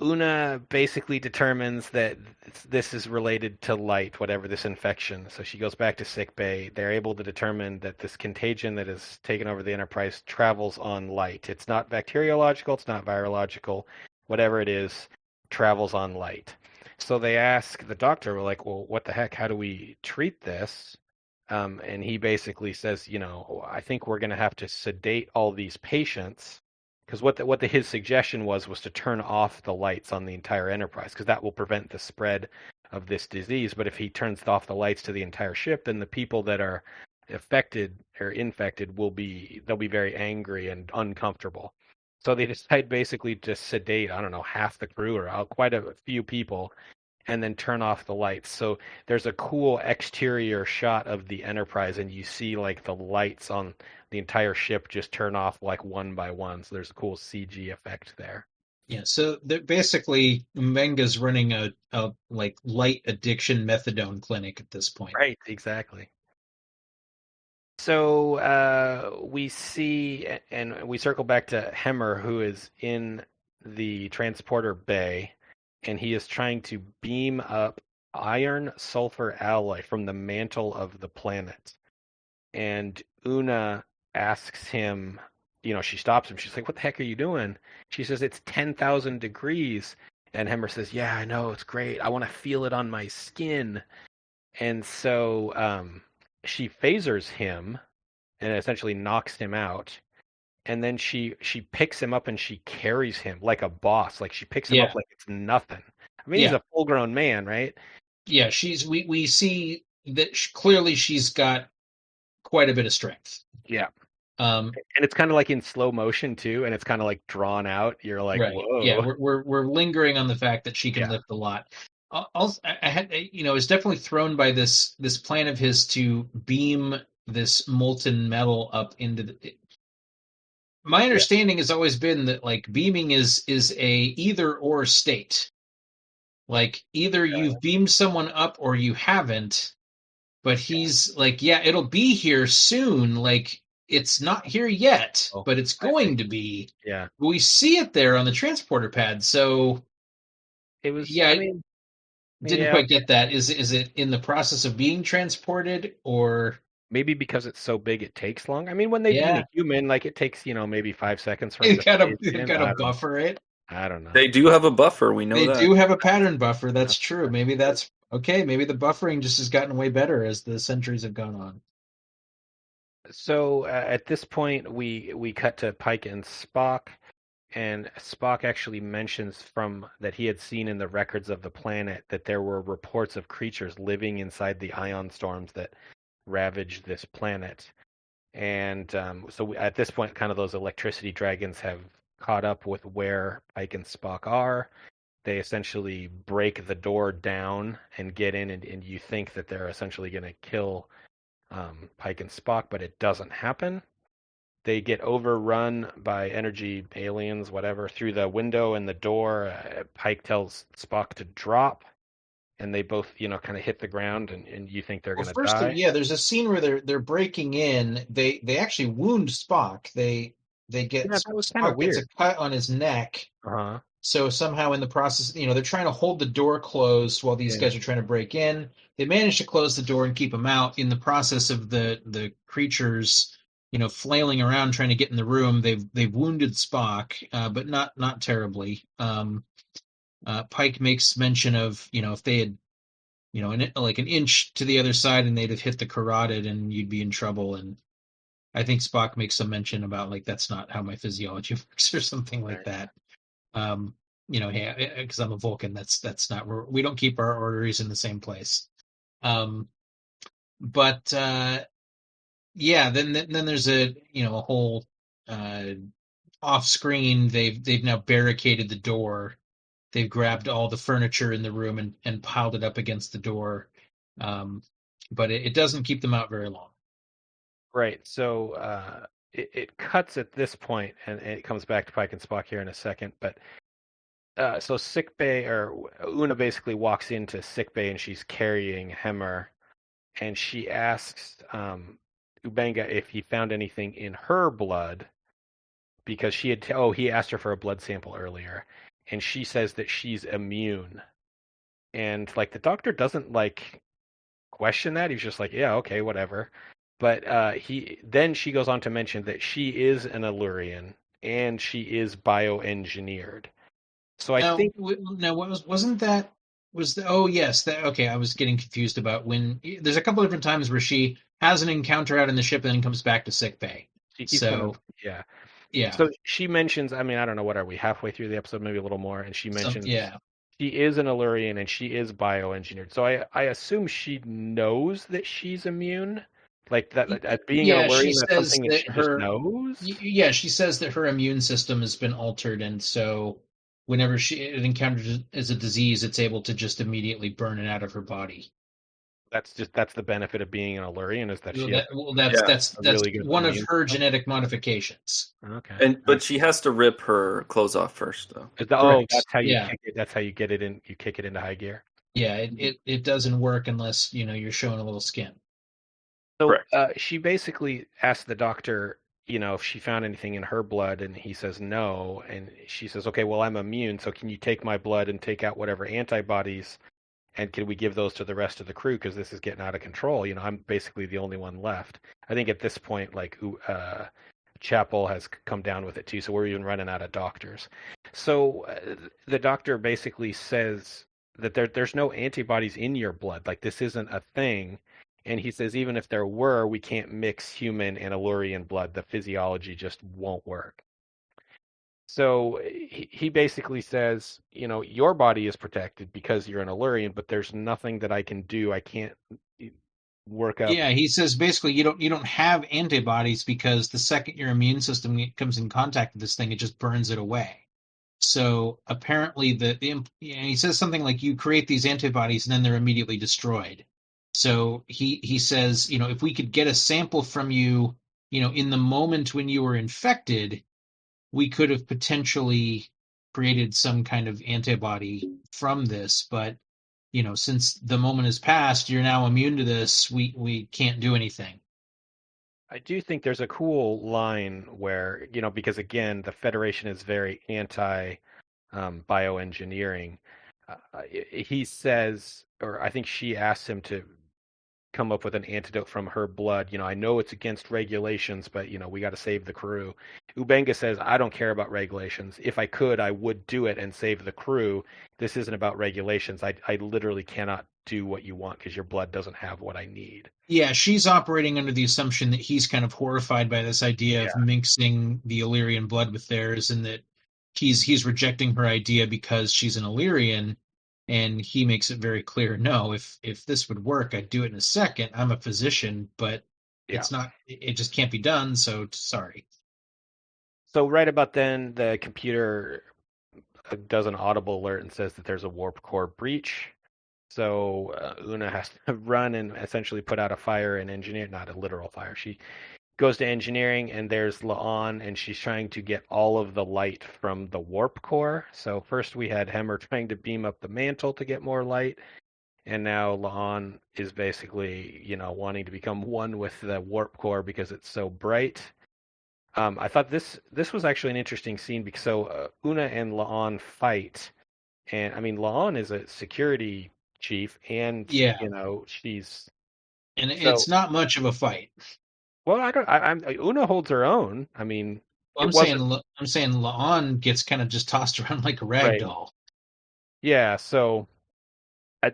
Una basically determines that this is related to light, whatever this infection. So she goes back to sickbay. They're able to determine that this contagion that has taken over the Enterprise travels on light. It's not bacteriological, it's not virological. Whatever it is, travels on light. So they ask the doctor, we're like, well, what the heck? How do we treat this? And he basically says, I think we're going to have to sedate all these patients. Because his suggestion was to turn off the lights on the entire Enterprise, because that will prevent the spread of this disease. But if he turns off the lights to the entire ship, then the people that are affected or infected they'll be very angry and uncomfortable. So they decide basically to sedate, I don't know, half the crew or quite a few people, and then turn off the lights. So there's a cool exterior shot of the Enterprise, and you see like the lights on the entire ship just turn off like one by one. So there's a cool CG effect there. Yeah, so basically Mbenga's running a like light addiction methadone clinic at this point. Right, exactly. So we see, and we circle back to Hemmer, who is in the transporter bay, and he is trying to beam up iron sulfur alloy from the mantle of the planet. And Una asks him, she stops him. She's like, what the heck are you doing? She says, it's 10,000 degrees. And Hemmer says, yeah, I know, it's great. I want to feel it on my skin. And so she phasers him and essentially knocks him out. And then she picks him up and she carries him like a boss. Like she picks him up like it's nothing. I mean, he's a full-grown man, right? Yeah, we see that clearly she's got quite a bit of strength. Yeah. And it's kind of like in slow motion too, and it's kind of like drawn out. You're like, right. Whoa. Yeah, we're lingering on the fact that she can lift a lot. Also, I was definitely thrown by this plan of his to beam this molten metal up into the. My understanding has always been that like beaming is a either or state. Like either you've beamed someone up or you haven't. But he's like, it'll be here soon. Like it's not here yet, but it's going to be. Yeah. But we see it there on the transporter pad. So it was. Didn't quite get that. Is it in the process of being transported, or maybe because it's so big it takes long? I mean, when they beam a human, like it takes maybe 5 seconds for them they've got to buffer it. I don't know. They do have a buffer. We know they do have a pattern buffer. That's true. Maybe that's okay. Maybe the buffering just has gotten way better as the centuries have gone on. So at this point, we cut to Pike and Spock, and Spock actually mentions from that he had seen in the records of the planet that there were reports of creatures living inside the ion storms that ravaged this planet. And at this point, kind of those electricity dragons have caught up with where Pike and Spock are. They essentially break the door down and get in, and you think that they're essentially going to kill Pike and Spock, but it doesn't happen. They get overrun by energy aliens, whatever, through the window and the door. Pike tells Spock to drop, and they both, kind of hit the ground, and you think they're going to die. There's a scene where they're breaking in. They actually wound Spock. They get that was kind of Spock weird. gets a cut on his neck. Uh-huh. So somehow in the process, they're trying to hold the door closed while these guys are trying to break in. They manage to close the door and keep them out. In the process of the creatures, flailing around trying to get in the room, they've wounded Spock, but not terribly. Pike makes mention of if they had like an inch to the other side and they'd have hit the carotid and you'd be in trouble. And I think Spock makes some mention about like that's not how my physiology works or something like that. Hey, because I'm a Vulcan, that's not where we don't keep our arteries in the same place. But then there's a whole off screen. They've now barricaded the door. They've grabbed all the furniture in the room and piled it up against the door. But it doesn't keep them out very long. Right. So it cuts at this point, and it comes back to Pike and Spock here in a second. But so sickbay, or Una basically walks into sickbay, and she's carrying Hemmer, and she asks Ubenga if he found anything in her blood, because he asked her for a blood sample earlier, and she says that she's immune, and like the doctor doesn't like question that. He's just like, yeah, okay, whatever. But she goes on to mention that she is an Illyrian and she is bioengineered. So I think now wasn't that was the okay, I was getting confused about when there's a couple of different times where she has an encounter out in the ship and then comes back to sickbay. So she mentions, I mean, I don't know, what are we, halfway through the episode, maybe a little more, and she mentions she is an Illyrian and she is bioengineered. So I assume she knows that she's immune. Like that being an Illyrian, that's something that she just knows. Yeah, she says that her immune system has been altered, and so whenever it encounters as a disease, it's able to just immediately burn it out of her body. That's the benefit of being an Illyrian, is that that's really one of her genetic modifications. Okay. But she has to rip her clothes off first, though. That's how you kick it. That's how you get it in. You kick it into high gear. Yeah, it doesn't work unless you're showing a little skin. So she basically asked the doctor, if she found anything in her blood, and he says no. And she says, okay, well, I'm immune, so can you take my blood and take out whatever antibodies, and can we give those to the rest of the crew, because this is getting out of control? I'm basically the only one left. I think at this point, like, Chapel has come down with it too, so we're even running out of doctors. So the doctor basically says that there's no antibodies in your blood. Like, this isn't a thing. And he says even if there were, we can't mix human and Illyrian blood. The physiology just won't work. So he basically says, your body is protected because you're an Illyrian, but there's nothing that I can do. I can't work up. Yeah, he says basically you don't have antibodies, because the second your immune system comes in contact with this thing, it just burns it away. So apparently he says something like you create these antibodies and then they're immediately destroyed. So he says, if we could get a sample from you, in the moment when you were infected, we could have potentially created some kind of antibody from this. But, since the moment has passed, you're now immune to this, we can't do anything. I do think there's a cool line where, because again, the Federation is very anti bioengineering. He says, or I think she asked him to come up with an antidote from her blood. I know it's against regulations, but we got to save the crew. Ubenga says, I don't care about regulations. If I could, I would do it and save the crew. This isn't about regulations. I literally cannot do what you want because your blood doesn't have what I need. Yeah, she's operating under the assumption that he's kind of horrified by this idea of mixing the Illyrian blood with theirs, and that he's rejecting her idea because she's an Illyrian, and he makes it very clear, no, if this would work, I'd do it in a second. I'm a physician, but it's not. It just can't be done. So sorry. So right about then, the computer does an audible alert and says that there's a warp core breach. So Una has to run and essentially put out a fire and engineer, not a literal fire. She goes to engineering, and there's La'an, and she's trying to get all of the light from the warp core. So first we had Hemmer trying to beam up the mantle to get more light, and now La'an is basically, wanting to become one with the warp core because it's so bright. I thought this was actually an interesting scene because Una and La'an fight, and I mean La'an is a security chief, and she's it's not much of a fight. Well, I don't. Una holds her own. I mean, I'm saying La'an gets kind of just tossed around like a rag doll. Yeah. So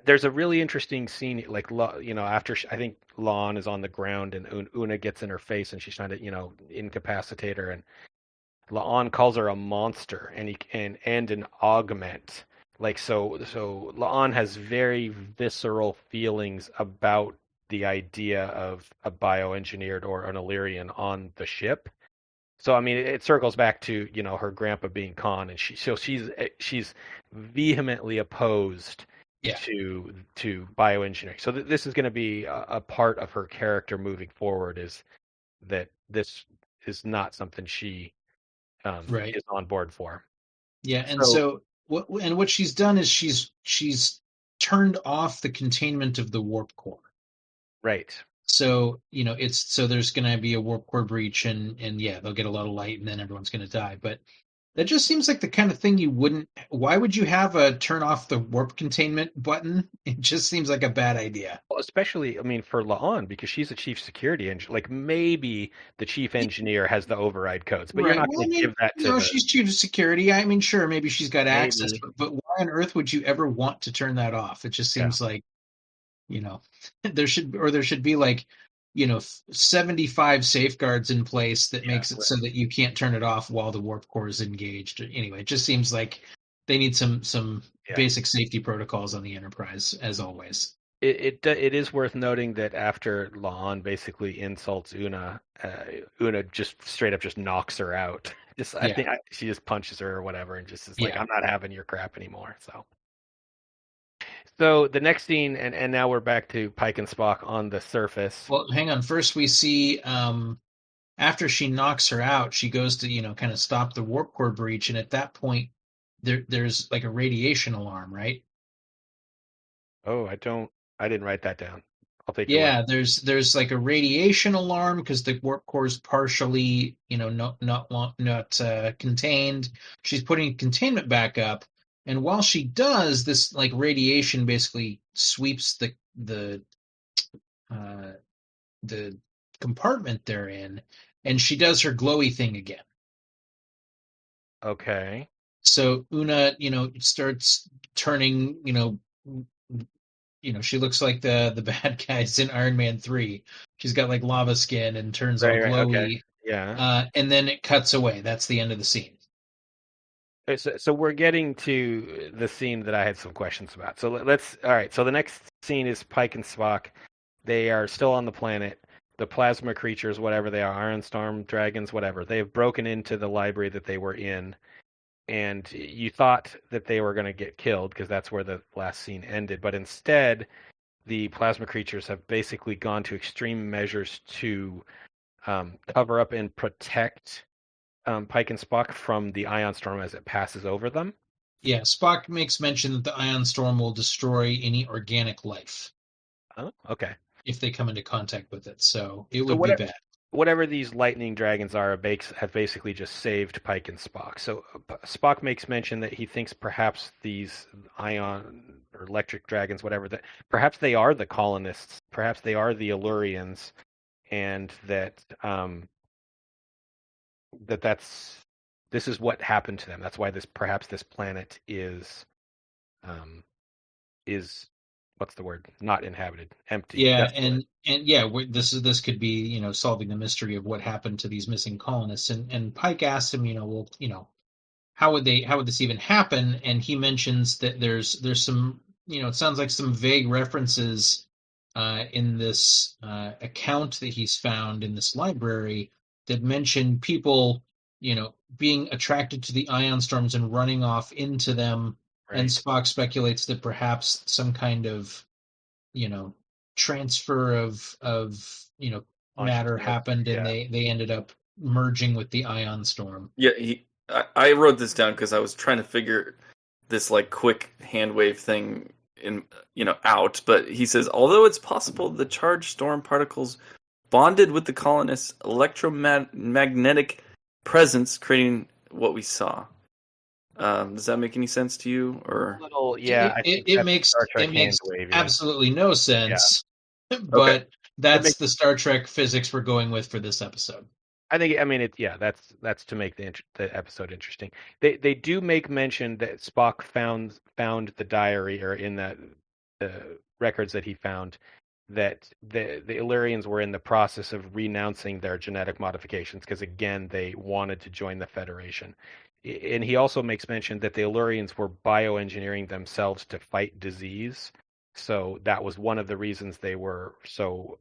there's a really interesting scene, like after I think La'an is on the ground and Una gets in her face and she's trying to incapacitate her, and La'an calls her a monster and an augment. Like so La'an has very visceral feelings about the idea of a bioengineered or an Illyrian on the ship. So I mean, it circles back to her grandpa being Khan, and she's vehemently opposed to bioengineering. So this is going to be a part of her character moving forward, is that this is not something she is on board for. Yeah, and so what she's done is she's turned off the containment of the warp core. Right. So there's going to be a warp core breach, and yeah, they'll get a lot of light, and then everyone's going to die. But that just seems like the kind of thing you wouldn't. Why would you have a turn off the warp containment button? It just seems like a bad idea. Well, especially, I mean, for La'an, because she's a chief security engineer. Like maybe the chief engineer has the override codes, but you're not going to give that to. She's chief of security. I mean, sure, maybe she's got access, but why on earth would you ever want to turn that off? It just seems like. There should be like 75 safeguards in place that makes it so that you can't turn it off while the warp core is engaged. Anyway, it just seems like they need some basic safety protocols on the Enterprise, as always. It is worth noting that after La'an basically insults Una, Una just straight up just knocks her out. I think she just punches her or whatever, and just is like, I'm not having your crap anymore. So the next scene, and now we're back to Pike and Spock on the surface. Well, hang on. First, we see after she knocks her out, she goes to kind of stop the warp core breach, and at that point, there's like a radiation alarm, right? Oh, I didn't write that down. I'll take. Yeah, there's like a radiation alarm because the warp core is partially not contained. She's putting containment back up. And while she does this, like radiation basically sweeps the compartment they're in, and she does her glowy thing again. Okay. So Una, starts turning, she looks like the bad guys in Iron Man 3. She's got like lava skin and turns all glowy. Okay. Yeah. And then it cuts away. That's the end of the scene. So we're getting to the scene that I had some questions about. So all right. So the next scene is Pike and Spock. They are still on the planet. The plasma creatures, whatever they are, Iron Storm dragons, whatever, they have broken into the library that they were in. And you thought that they were going to get killed because that's where the last scene ended. But instead, the plasma creatures have basically gone to extreme measures to cover up and protect Pike and Spock from the ion storm as it passes over them. Yeah, Spock makes mention that the ion storm will destroy any organic life. Oh, okay. If they come into contact with it, so it would be bad. Whatever these lightning dragons are, have basically just saved Pike and Spock. So Spock makes mention that he thinks perhaps these ion or electric dragons, whatever, that perhaps they are the colonists, perhaps they are the Illyrians, and that this is what happened to them. That's why perhaps this planet is what's the word? Not inhabited, empty. Yeah, Desolate. and yeah, this could be solving the mystery of what happened to these missing colonists. And Pike asked him, well, how would this even happen? And he mentions that there's some, it sounds like some vague references in this account that he's found in this library that mention people, being attracted to the ion storms and running off into them. Right. And Spock speculates that perhaps some kind of, transfer of matter happened, and they ended up merging with the ion storm. Yeah, I wrote this down because I was trying to figure this like quick hand wave thing out, but he says although it's possible the charged storm particles bonded with the colonists' electromagnetic presence, creating what we saw. Does that make any sense to you? Or little, yeah, it makes absolutely no sense. Yeah. But okay. That's the Star Trek physics we're going with for this episode. That's to make the episode interesting. They do make mention that Spock found the diary, or in the records that he found, that the Illyrians were in the process of renouncing their genetic modifications because, again, they wanted to join the Federation. And he also makes mention that the Illyrians were bioengineering themselves to fight disease. So that was one of the reasons they were so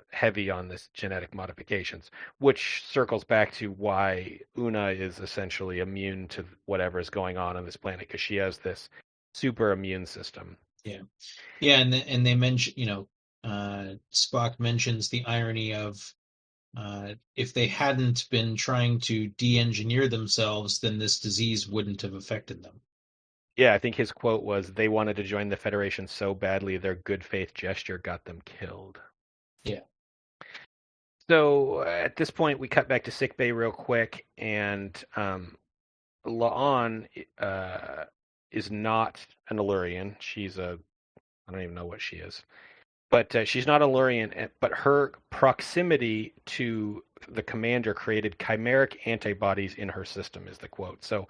heavy on this genetic modifications, which circles back to why Una is essentially immune to whatever is going on this planet, because she has this super immune system. Yeah, and they mention, Spock mentions the irony of if they hadn't been trying to de-engineer themselves, then this disease wouldn't have affected them. Yeah, I think his quote was, "They wanted to join the Federation so badly, their good faith gesture got them killed." Yeah. So at this point, we cut back to sickbay real quick, and La'an is not an Illyrian. She's I don't even know what she is. But she's not Illyrian, but her proximity to the commander created chimeric antibodies in her system, is the quote. So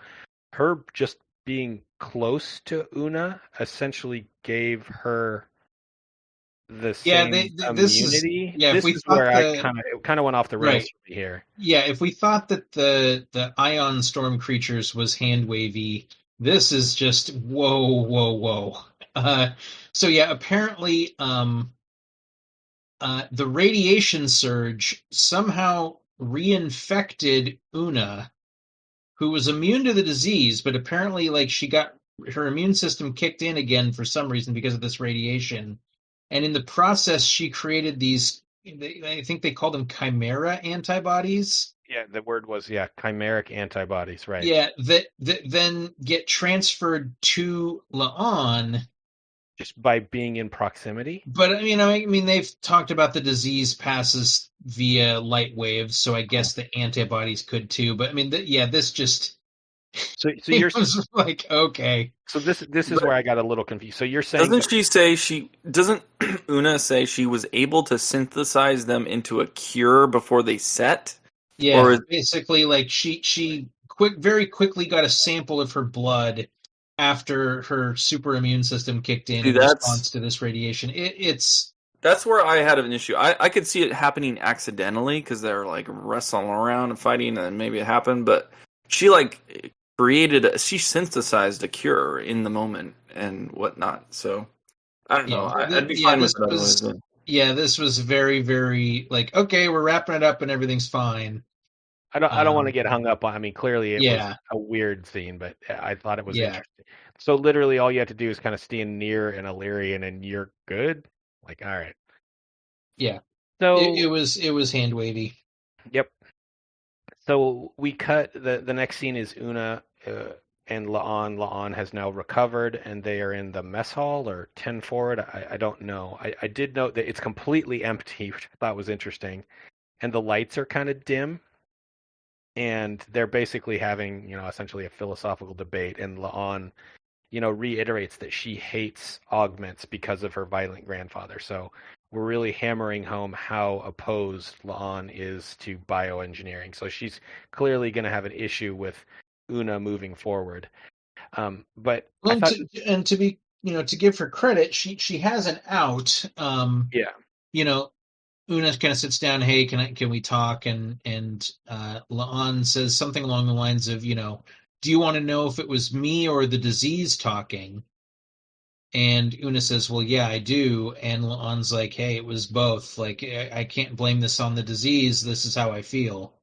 her just being close to Una essentially gave her the same immunity. This is where I kind of went off the rails here. Yeah, if we thought that the ion storm creatures was hand wavy, this is just whoa. So yeah, apparently the radiation surge somehow reinfected Una, who was immune to the disease, but apparently like she got her immune system kicked in again for some reason because of this radiation. And in the process, she created these, I think they called them chimera antibodies. Yeah, the word was, chimeric antibodies, right. Yeah, that then get transferred to La'an. Just by being in proximity? But, I mean, they've talked about the disease passes via light waves, so I guess the antibodies could too. But, I mean, this just... So you're like, okay. So this is where I got a little confused. So you're saying... Doesn't Una say she was able to synthesize them into a cure before they set? Yeah, basically, like, she very quickly got a sample of her blood after her super immune system kicked in response to this radiation. That's where I had an issue. I could see it happening accidentally because they're like wrestling around and fighting, and maybe it happened. But she she synthesized a cure in the moment and whatnot. So I don't know. I'd be fine with that. Yeah, this was very, very like, okay, we're wrapping it up and everything's fine. I don't want to get hung up on. I mean, clearly it was a weird scene, but I thought it was interesting. So literally, all you have to do is kind of stand near an Illyrian, and you're good. Like, all right. Yeah. So it was hand wavy. Yep. So we cut. The next scene is Una and La'an. La'an has now recovered, and they are in the mess hall or 10 forward. I don't know. I did note that it's completely empty, which I thought was interesting, and the lights are kind of dim. And they're basically having, essentially a philosophical debate. And La'an, reiterates that she hates augments because of her violent grandfather. So we're really hammering home how opposed La'an is to bioengineering. So she's clearly going to have an issue with Una moving forward. But to be to give her credit, she has an out. Yeah. Una kind of sits down. Hey, can we talk? And La'an says something along the lines of, do you want to know if it was me or the disease talking? And Una says, well, yeah, I do. And La'an's like, hey, it was both. Like, I can't blame this on the disease. This is how I feel.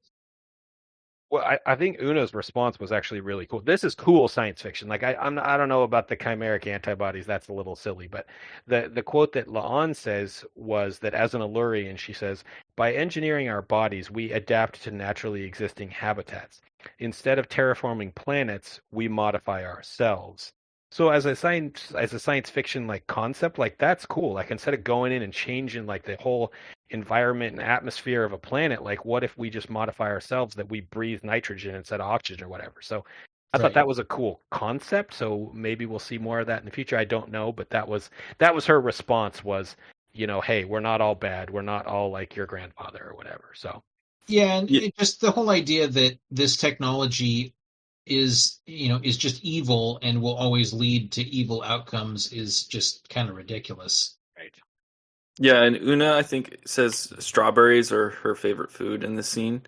Well, I think Una's response was actually really cool. This is cool science fiction. Like I don't know about the chimeric antibodies. That's a little silly. But the quote that La'an says was that as an Illyrian, she says, by engineering our bodies, we adapt to naturally existing habitats. Instead of terraforming planets, we modify ourselves. So as a science fiction like concept, like that's cool. Like instead of going in and changing like the whole environment and atmosphere of a planet, like what if we just modify ourselves that we breathe nitrogen instead of oxygen or whatever? So I thought that was a cool concept. So maybe we'll see more of that in the future. I don't know, but that was her response was, hey, we're not all bad. We're not all like your grandfather or whatever. So yeah, and just the whole idea that this technology is just evil and will always lead to evil outcomes is just kind of ridiculous. Right. Yeah, and Una, I think, says strawberries are her favorite food in the scene,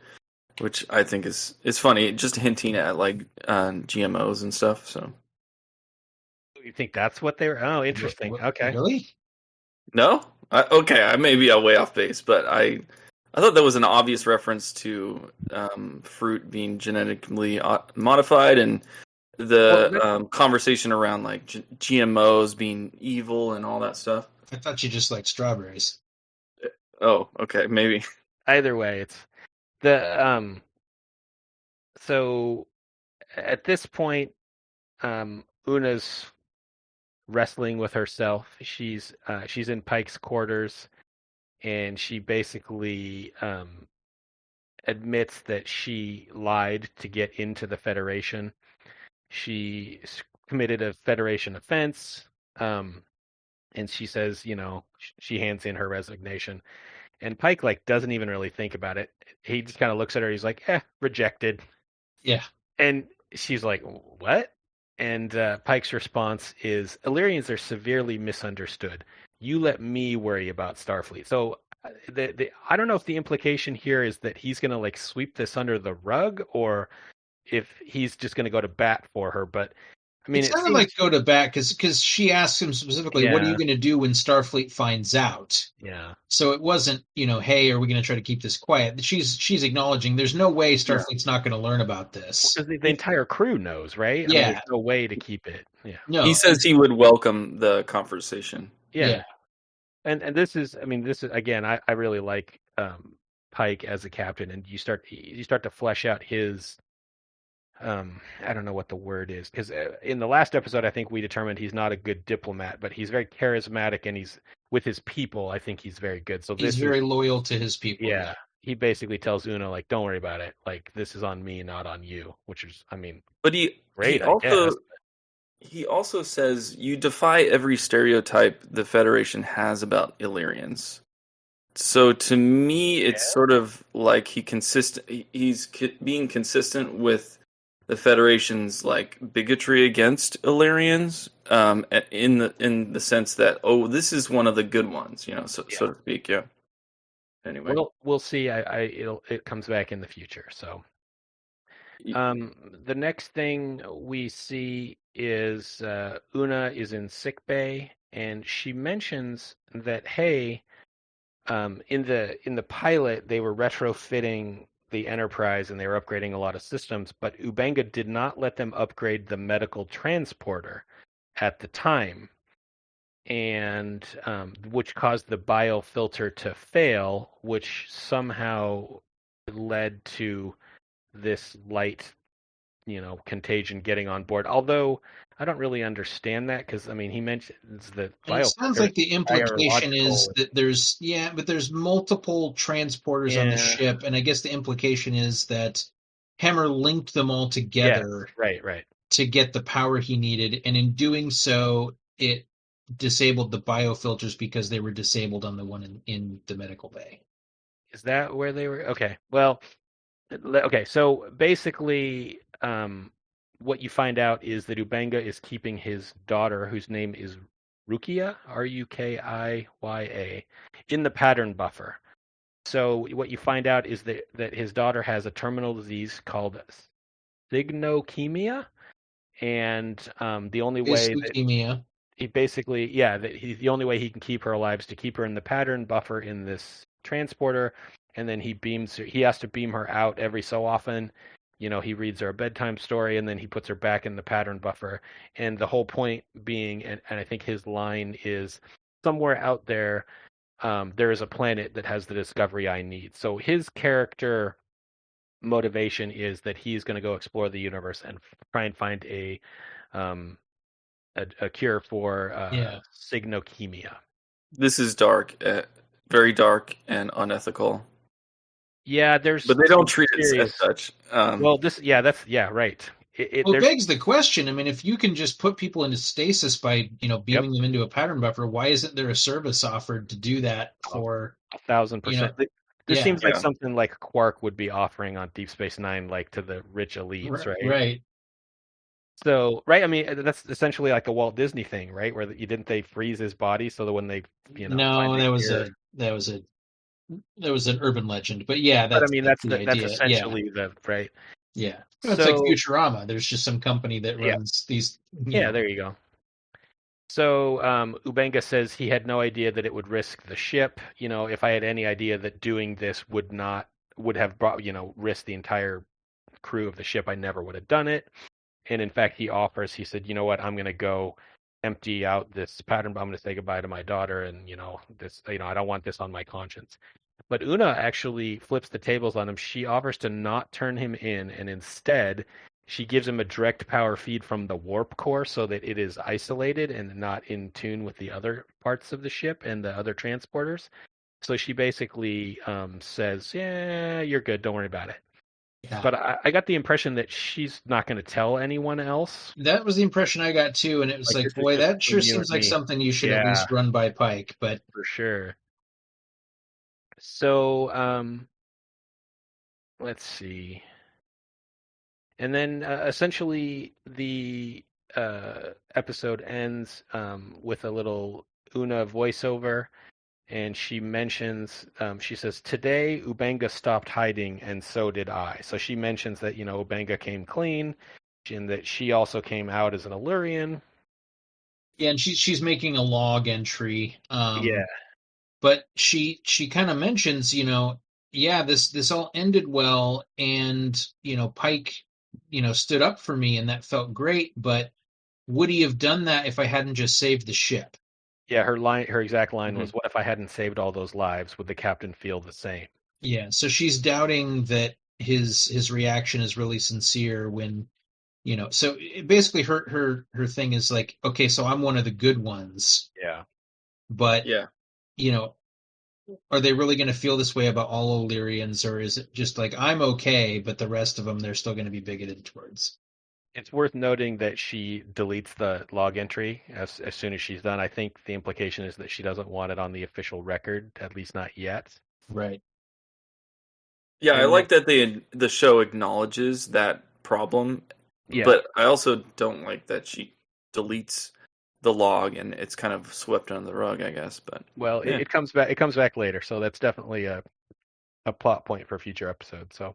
which I think is funny, just hinting at like GMOs and stuff. So you think that's what they were? Oh, interesting. Okay. Really? No? Okay, I may be way off base, but I thought that was an obvious reference to fruit being genetically modified and the conversation around like GMOs being evil and all that stuff. I thought you just liked strawberries. Oh, okay, maybe. Either way, it's the so at this point, Una's wrestling with herself. She's in Pike's quarters, and she basically admits that she lied to get into the Federation. She committed a Federation offense, and she says, she hands in her resignation. And Pike like doesn't even really think about it. He just kind of looks at her. He's like, rejected. Yeah. And she's like, what? And Pike's response is, Illyrians are severely misunderstood. You let me worry about Starfleet. So I don't know if the implication here is that he's going to like sweep this under the rug or if he's just going to go to bat for her. But I mean, it sounded like go to bat because she asked him specifically, what are you going to do when Starfleet finds out? Yeah. So it wasn't, hey, are we going to try to keep this quiet? She's acknowledging there's no way Starfleet's not going to learn about this. Because the entire crew knows, right? Yeah. I mean, there's no way to keep it. Yeah. No. He says he would welcome the conversation. Yeah. And this is again, I really like Pike as a captain, and you start to flesh out his I don't know what the word is, because in the last episode I think we determined he's not a good diplomat, but he's very charismatic and he's with his people. I think he's very good. So he's very loyal to his people. Yeah, he basically tells Una like, don't worry about it. Like this is on me, not on you. Which is, I mean, but great. He also says you defy every stereotype the Federation has about Illyrians. So to me, it's sort of like he's being consistent with the Federation's like bigotry against Illyrians, in the sense that this is one of the good ones, so to speak. Yeah. Anyway, well, we'll see. It comes back in the future. So, the next thing we see is Una is in sickbay, and she mentions that hey, in the pilot they were retrofitting the Enterprise and they were upgrading a lot of systems, but Ubenga did not let them upgrade the medical transporter at the time, and which caused the biofilter to fail, which somehow led to this light, contagion getting on board. Although I don't really understand that because I mean he mentions that it sounds like the implication is that there's multiple transporters on the ship, and I guess the implication is that Hemmer linked them all together, right, to get the power he needed, and in doing so, it disabled the biofilters because they were disabled on the one in the medical bay. Is that where they were? Okay, well, okay. So basically, what you find out is that Ubenga is keeping his daughter, whose name is Rukiya, Rukiya, in the pattern buffer. So what you find out is that his daughter has a terminal disease called signochemia, and the only way that leukemia. He basically, the only way he can keep her alive is to keep her in the pattern buffer in this transporter, and then he has to beam her out every so often. He reads her a bedtime story, and then he puts her back in the pattern buffer. And the whole point being, and I think his line is, somewhere out there, there is a planet that has the discovery I need. So his character motivation is that he's going to go explore the universe and try and find a cure for signochemia. This is dark, very dark and unethical. Yeah, but they don't treat it as such. Right. It begs the question. I mean, if you can just put people into stasis by beaming them into a pattern buffer, why isn't there a service offered to do that for 1,000%? This seems like something like Quark would be offering on Deep Space Nine, like to the rich elites, right? Right. So, right, I mean, that's essentially like a Walt Disney thing, right? Where didn't they freeze his body so that when they, no, that was an urban legend, but yeah, that's essentially the right. Yeah, it's like Futurama. There's just some company that runs these. There you go. So Ubenga says he had no idea that it would risk the ship. If I had any idea that doing this would have brought risked the entire crew of the ship, I never would have done it. And in fact, he said, you know what, I'm going to go empty out this pattern. I'm going to say goodbye to my daughter, and I don't want this on my conscience. But Una actually flips the tables on him. She offers to not turn him in, and instead she gives him a direct power feed from the warp core so that it is isolated and not in tune with the other parts of the ship and the other transporters. So she basically says, yeah, you're good, don't worry about it. Yeah. But I got the impression that she's not going to tell anyone else. That was the impression I got too, and it was like boy, that sure seems like something you should at least run by Pike. But for sure. So let's see. And then essentially the episode ends with a little Una voiceover. And she mentions, she says, today Ubenga stopped hiding, and so did I. So she mentions that, Ubenga came clean, and that she also came out as an Illyrian. Yeah, and she's making a log entry. But she kind of mentions, this all ended well, and Pike, stood up for me, and that felt great. But would he have done that if I hadn't just saved the ship? Yeah, her exact line was, "What if I hadn't saved all those lives? Would the captain feel the same?" Yeah, so she's doubting that his reaction is really sincere when, So basically, her thing is like, okay, so I'm one of the good ones. Yeah. But are they really going to feel this way about all Illyrians, or is it just like I'm okay, but the rest of them they're still going to be bigoted towards? It's worth noting that she deletes the log entry as soon as she's done. I think the implication is that she doesn't want it on the official record, at least not yet. Right. Yeah, I like that the show acknowledges that problem, but I also don't like that she deletes the log and it's kind of swept under the rug, I guess. But it comes back. It comes back later, so that's definitely a plot point for a future episode. So.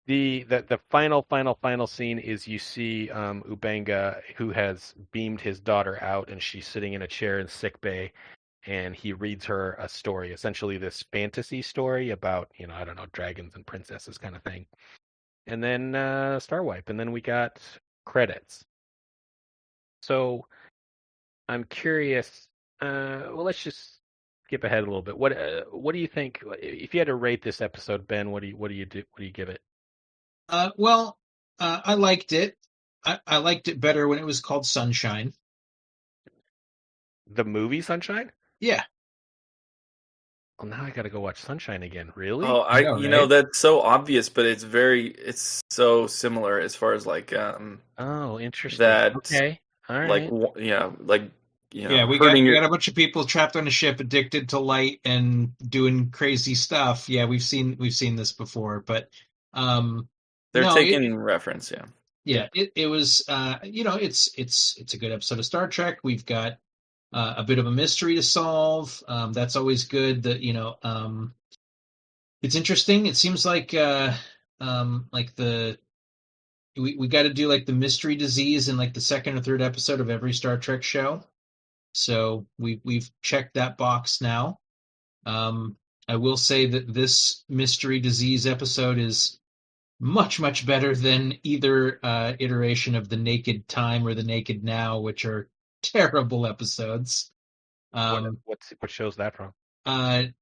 The final scene is you see Ubenga, who has beamed his daughter out, and she's sitting in a chair in sickbay, and he reads her a story, essentially this fantasy story about, I don't know, dragons and princesses kind of thing. And then Star Wipe, and then we got credits. So I'm curious. Let's just skip ahead a little bit. What do you think? If you had to rate this episode, Ben, what do you give it? I liked it. I liked it better when it was called Sunshine. The movie Sunshine? Yeah. Well, now I got to go watch Sunshine again. Really? Oh, that's so obvious, but it's so similar as far as like. Oh, interesting. That okay. All right. We got a bunch of people trapped on a ship, addicted to light and doing crazy stuff. Yeah, we've seen this before, but they're taking reference. Yeah. Yeah, it was. It's a good episode of Star Trek. We've got a bit of a mystery to solve. That's always good. It's interesting. It seems like we got to do like the mystery disease in like the second or third episode of every Star Trek show. So we've checked that box now. I will say that this mystery disease episode is much better than either iteration of the Naked Time or the Naked Now, which are terrible episodes. What show's that from? I'm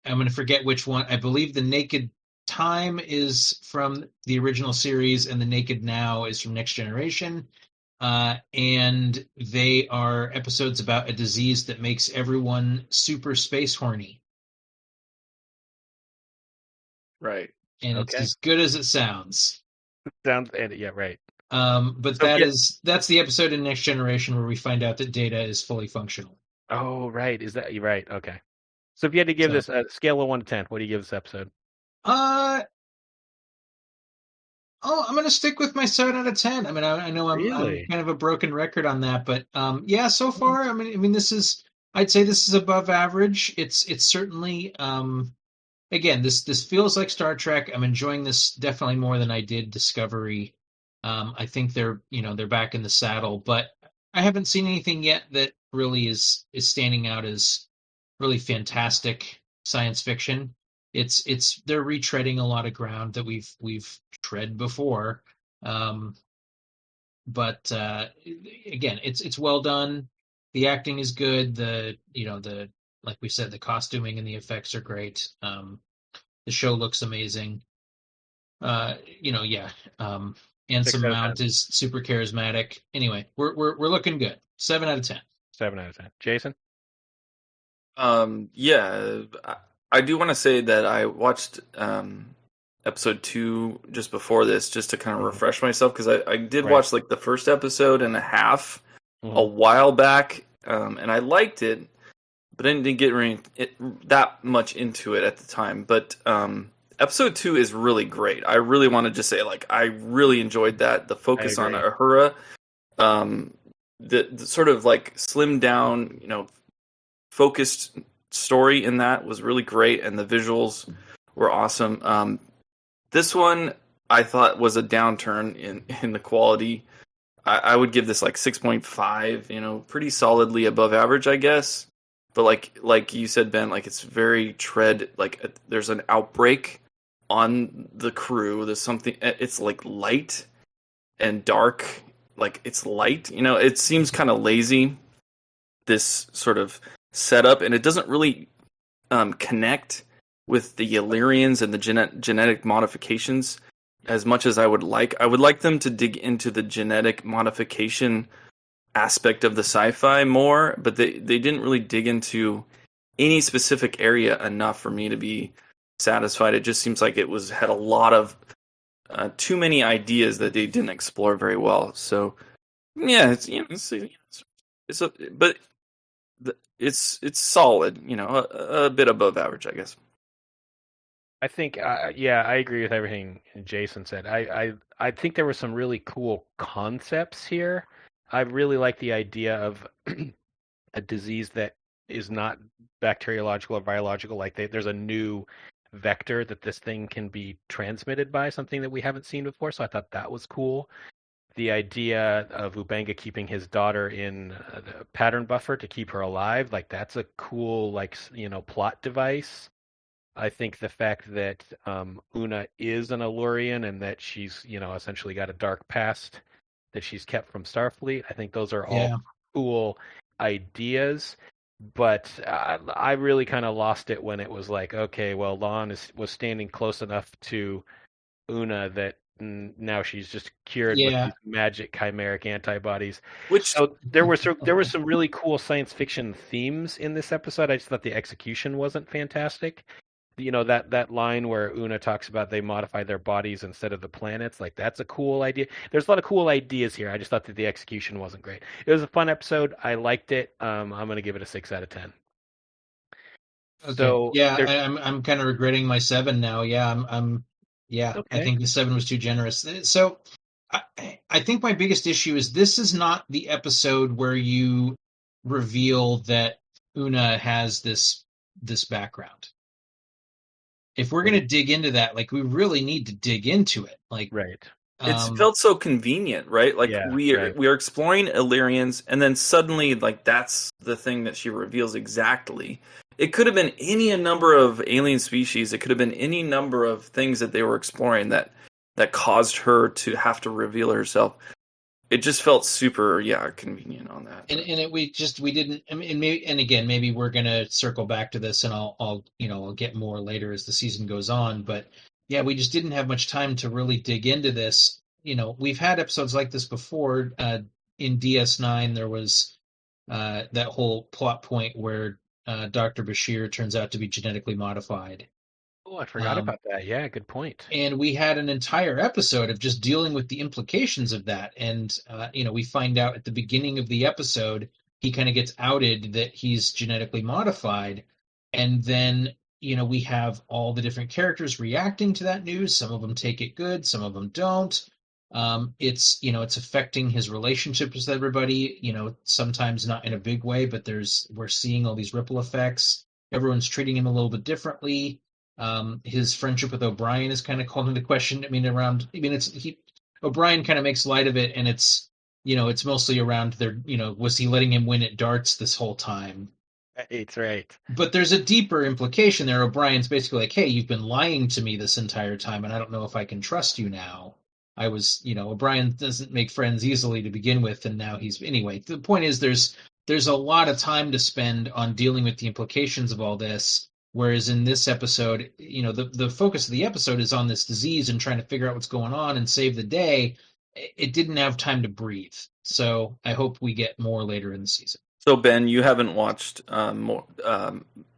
going to forget which one. I believe the Naked Time is from the original series, and the Naked Now is from Next Generation. And they are episodes about a disease that makes everyone super space horny. Right. And it's as good as it sounds. Yeah, right. But so that's the episode in Next Generation where we find out that Data is fully functional. Oh, right. Is that you're right? Okay. So if you had to give this a scale of 1 to 10, what do you give this episode? I'm going to stick with my 7 out of 10. I mean, I know I'm kind of a broken record on that, but yeah, so far, I mean, I'd say this is above average. It's certainly, again, this feels like Star Trek. I'm enjoying this definitely more than I did Discovery. I think they're back in the saddle, but I haven't seen anything yet that really is standing out as really fantastic science fiction. They're retreading a lot of ground that we've tread before. But again, it's well done. The acting is good. Like we said, the costuming and the effects are great. The show looks amazing. Anson Mount is super charismatic. Anyway, we're looking good. 7 out of 10. 7 out of 10. Jason? Yeah, I do want to say that I watched episode 2 just before this, just to kind of refresh myself, because I did watch like the first episode and a half a while back, and I liked it, but I didn't get that much into it at the time. But episode 2 is really great. I really want to just say, like, I really enjoyed that. The focus on Uhura, the sort of like slimmed down, focused story in that was really great, and the visuals were awesome. This one I thought was a downturn in the quality. I would give this like 6.5, pretty solidly above average, I guess. But like you said, Ben, like it's very there's an outbreak on the crew. There's something, it's like light and dark, like it's light, it seems kind of lazy, this sort of setup, and it doesn't really connect with the Illyrians and the genetic modifications as much as I would like. I would like them to dig into the genetic modification aspect of the sci-fi more, but they didn't really dig into any specific area enough for me to be satisfied. It just seems like it had a lot of too many ideas that they didn't explore very well. So yeah, it's solid, a bit above average, I guess. I think, I agree with everything Jason said. I think there were some really cool concepts here. I really like the idea of a disease that is not bacteriological or biological. Like there's a new vector that this thing can be transmitted by, something that we haven't seen before. So I thought that was cool. The idea of Ubanga keeping his daughter in the pattern buffer to keep her alive, like that's a cool, plot device. I think the fact that Una is an Illyrian and that she's, essentially got a dark past that she's kept from Starfleet, I think those are all cool ideas. But I really kind of lost it when it was like, okay, well, Lon was standing close enough to Una that now she's just cured with these magic chimeric antibodies. So there were some really cool science fiction themes in this episode. I just thought the execution wasn't fantastic. That line where Una talks about they modify their bodies instead of the planets, like that's a cool idea. There's a lot of cool ideas here. I just thought that the execution wasn't great. It was a fun episode. I liked it. I'm going to give it a 6 out of 10. Okay. So I'm kind of regretting my 7 now. Yeah, I'm okay. I think the 7 was too generous. So I think my biggest issue is this is not the episode where you reveal that Una has this background. If we're going to dig into that, like we really need to dig into it. Like, right. It's felt so convenient, right? Like we are exploring Illyrians, and then suddenly, like that's the thing that she reveals exactly. It could have been any number of alien species. It could have been any number of things that they were exploring that caused her to have to reveal herself. It just felt super, convenient on that. We didn't. I mean, maybe we're gonna circle back to this, and I'll get more later as the season goes on. But yeah, we just didn't have much time to really dig into this. We've had episodes like this before. In DS9, there was that whole plot point where Dr. Bashir turns out to be genetically modified. Oh, I forgot about that. Yeah, good point. And we had an entire episode of just dealing with the implications of that. And, we find out at the beginning of the episode, he kind of gets outed that he's genetically modified. And then, we have all the different characters reacting to that news. Some of them take it good, some of them don't. It's affecting his relationships with everybody, sometimes not in a big way, but we're seeing all these ripple effects. Everyone's treating him a little bit differently. His friendship with O'Brien is kind of called into question. O'Brien kind of makes light of it, and it's mostly around was he letting him win at darts this whole time? It's right. But there's a deeper implication there. O'Brien's basically like, hey, you've been lying to me this entire time, and I don't know if I can trust you now. O'Brien doesn't make friends easily to begin with, and now anyway, the point is there's a lot of time to spend on dealing with the implications of all this. Whereas in this episode, the focus of the episode is on this disease and trying to figure out what's going on and save the day. It didn't have time to breathe. So I hope we get more later in the season. So Ben, you haven't watched more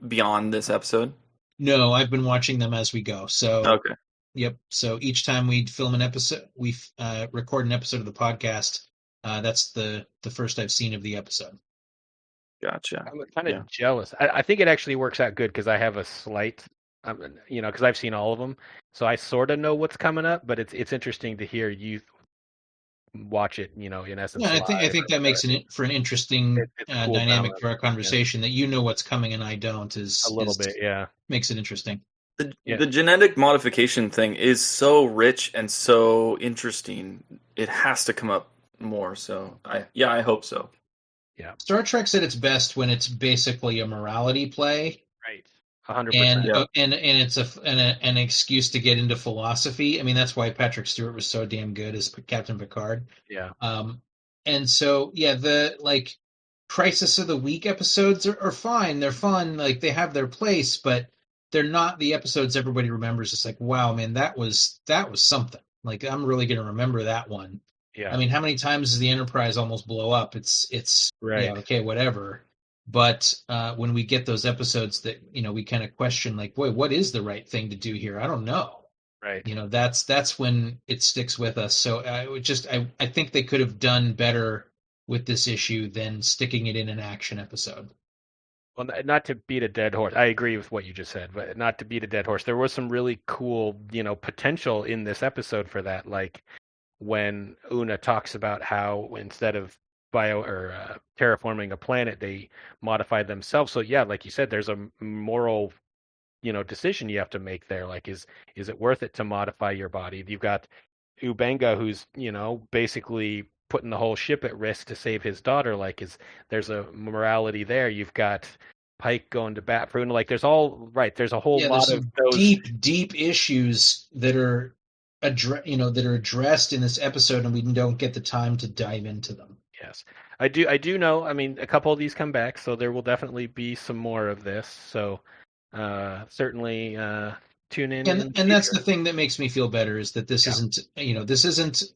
beyond this episode? No, I've been watching them as we go. So okay. Yep. So each time we film an episode, we record an episode of the podcast. That's the first I've seen of the episode. Gotcha. I'm kind of jealous. I think it actually works out good because I have a slight, because I've seen all of them, so I sort of know what's coming up. But it's interesting to hear you watch it, in essence. Yeah, I think that makes for an interesting cool dynamic for our conversation. That what's coming and I don't is a little bit, makes it interesting. The genetic modification thing is so rich and so interesting. It has to come up more. So I hope so. Yeah. Star Trek said it's best when it's basically a morality play. Right. 100%. And it's an excuse to get into philosophy. I mean, that's why Patrick Stewart was so damn good as Captain Picard. Yeah. And so, the Crisis of the Week episodes are fine. They're fun. Like, they have their place, but they're not the episodes everybody remembers. It's like, wow, man, that was something. Like, I'm really going to remember that one. Yeah. I mean, how many times does the Enterprise almost blow up? It's right. Yeah, okay, whatever. But when we get those episodes that we kind of question, like, boy, what is the right thing to do here? I don't know. Right. That's when it sticks with us. So I think they could have done better with this issue than sticking it in an action episode. Well, not to beat a dead horse. I agree with what you just said, but not to beat a dead horse. There was some really cool, potential in this episode for that. Like when Una talks about how instead of terraforming a planet, they modified themselves. So yeah, like you said, there's a moral, decision you have to make there. Like, is it worth it to modify your body? You've got Ubenga, who's basically putting the whole ship at risk to save his daughter. Like, there's a morality there. You've got Pike going to bat for Una. Like, there's a whole lot of those deep issues that are addressed in this episode, and we don't get the time to dive into them. Yes, I do know. I mean, a couple of these come back, so there will definitely be some more of this. So certainly tune in. And that's the thing that makes me feel better is that this isn't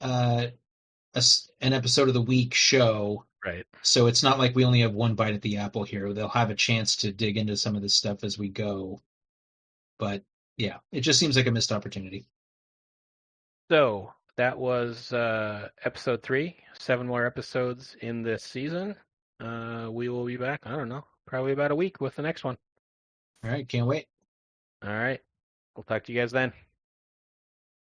an episode of the week show. Right. So it's not like we only have one bite at the apple here. They'll have a chance to dig into some of this stuff as we go. But yeah, it just seems like a missed opportunity. So that was episode 3. 7 more episodes in this season. We will be back, I don't know, probably about a week with the next one. All right, can't wait. All right. We'll talk to you guys then.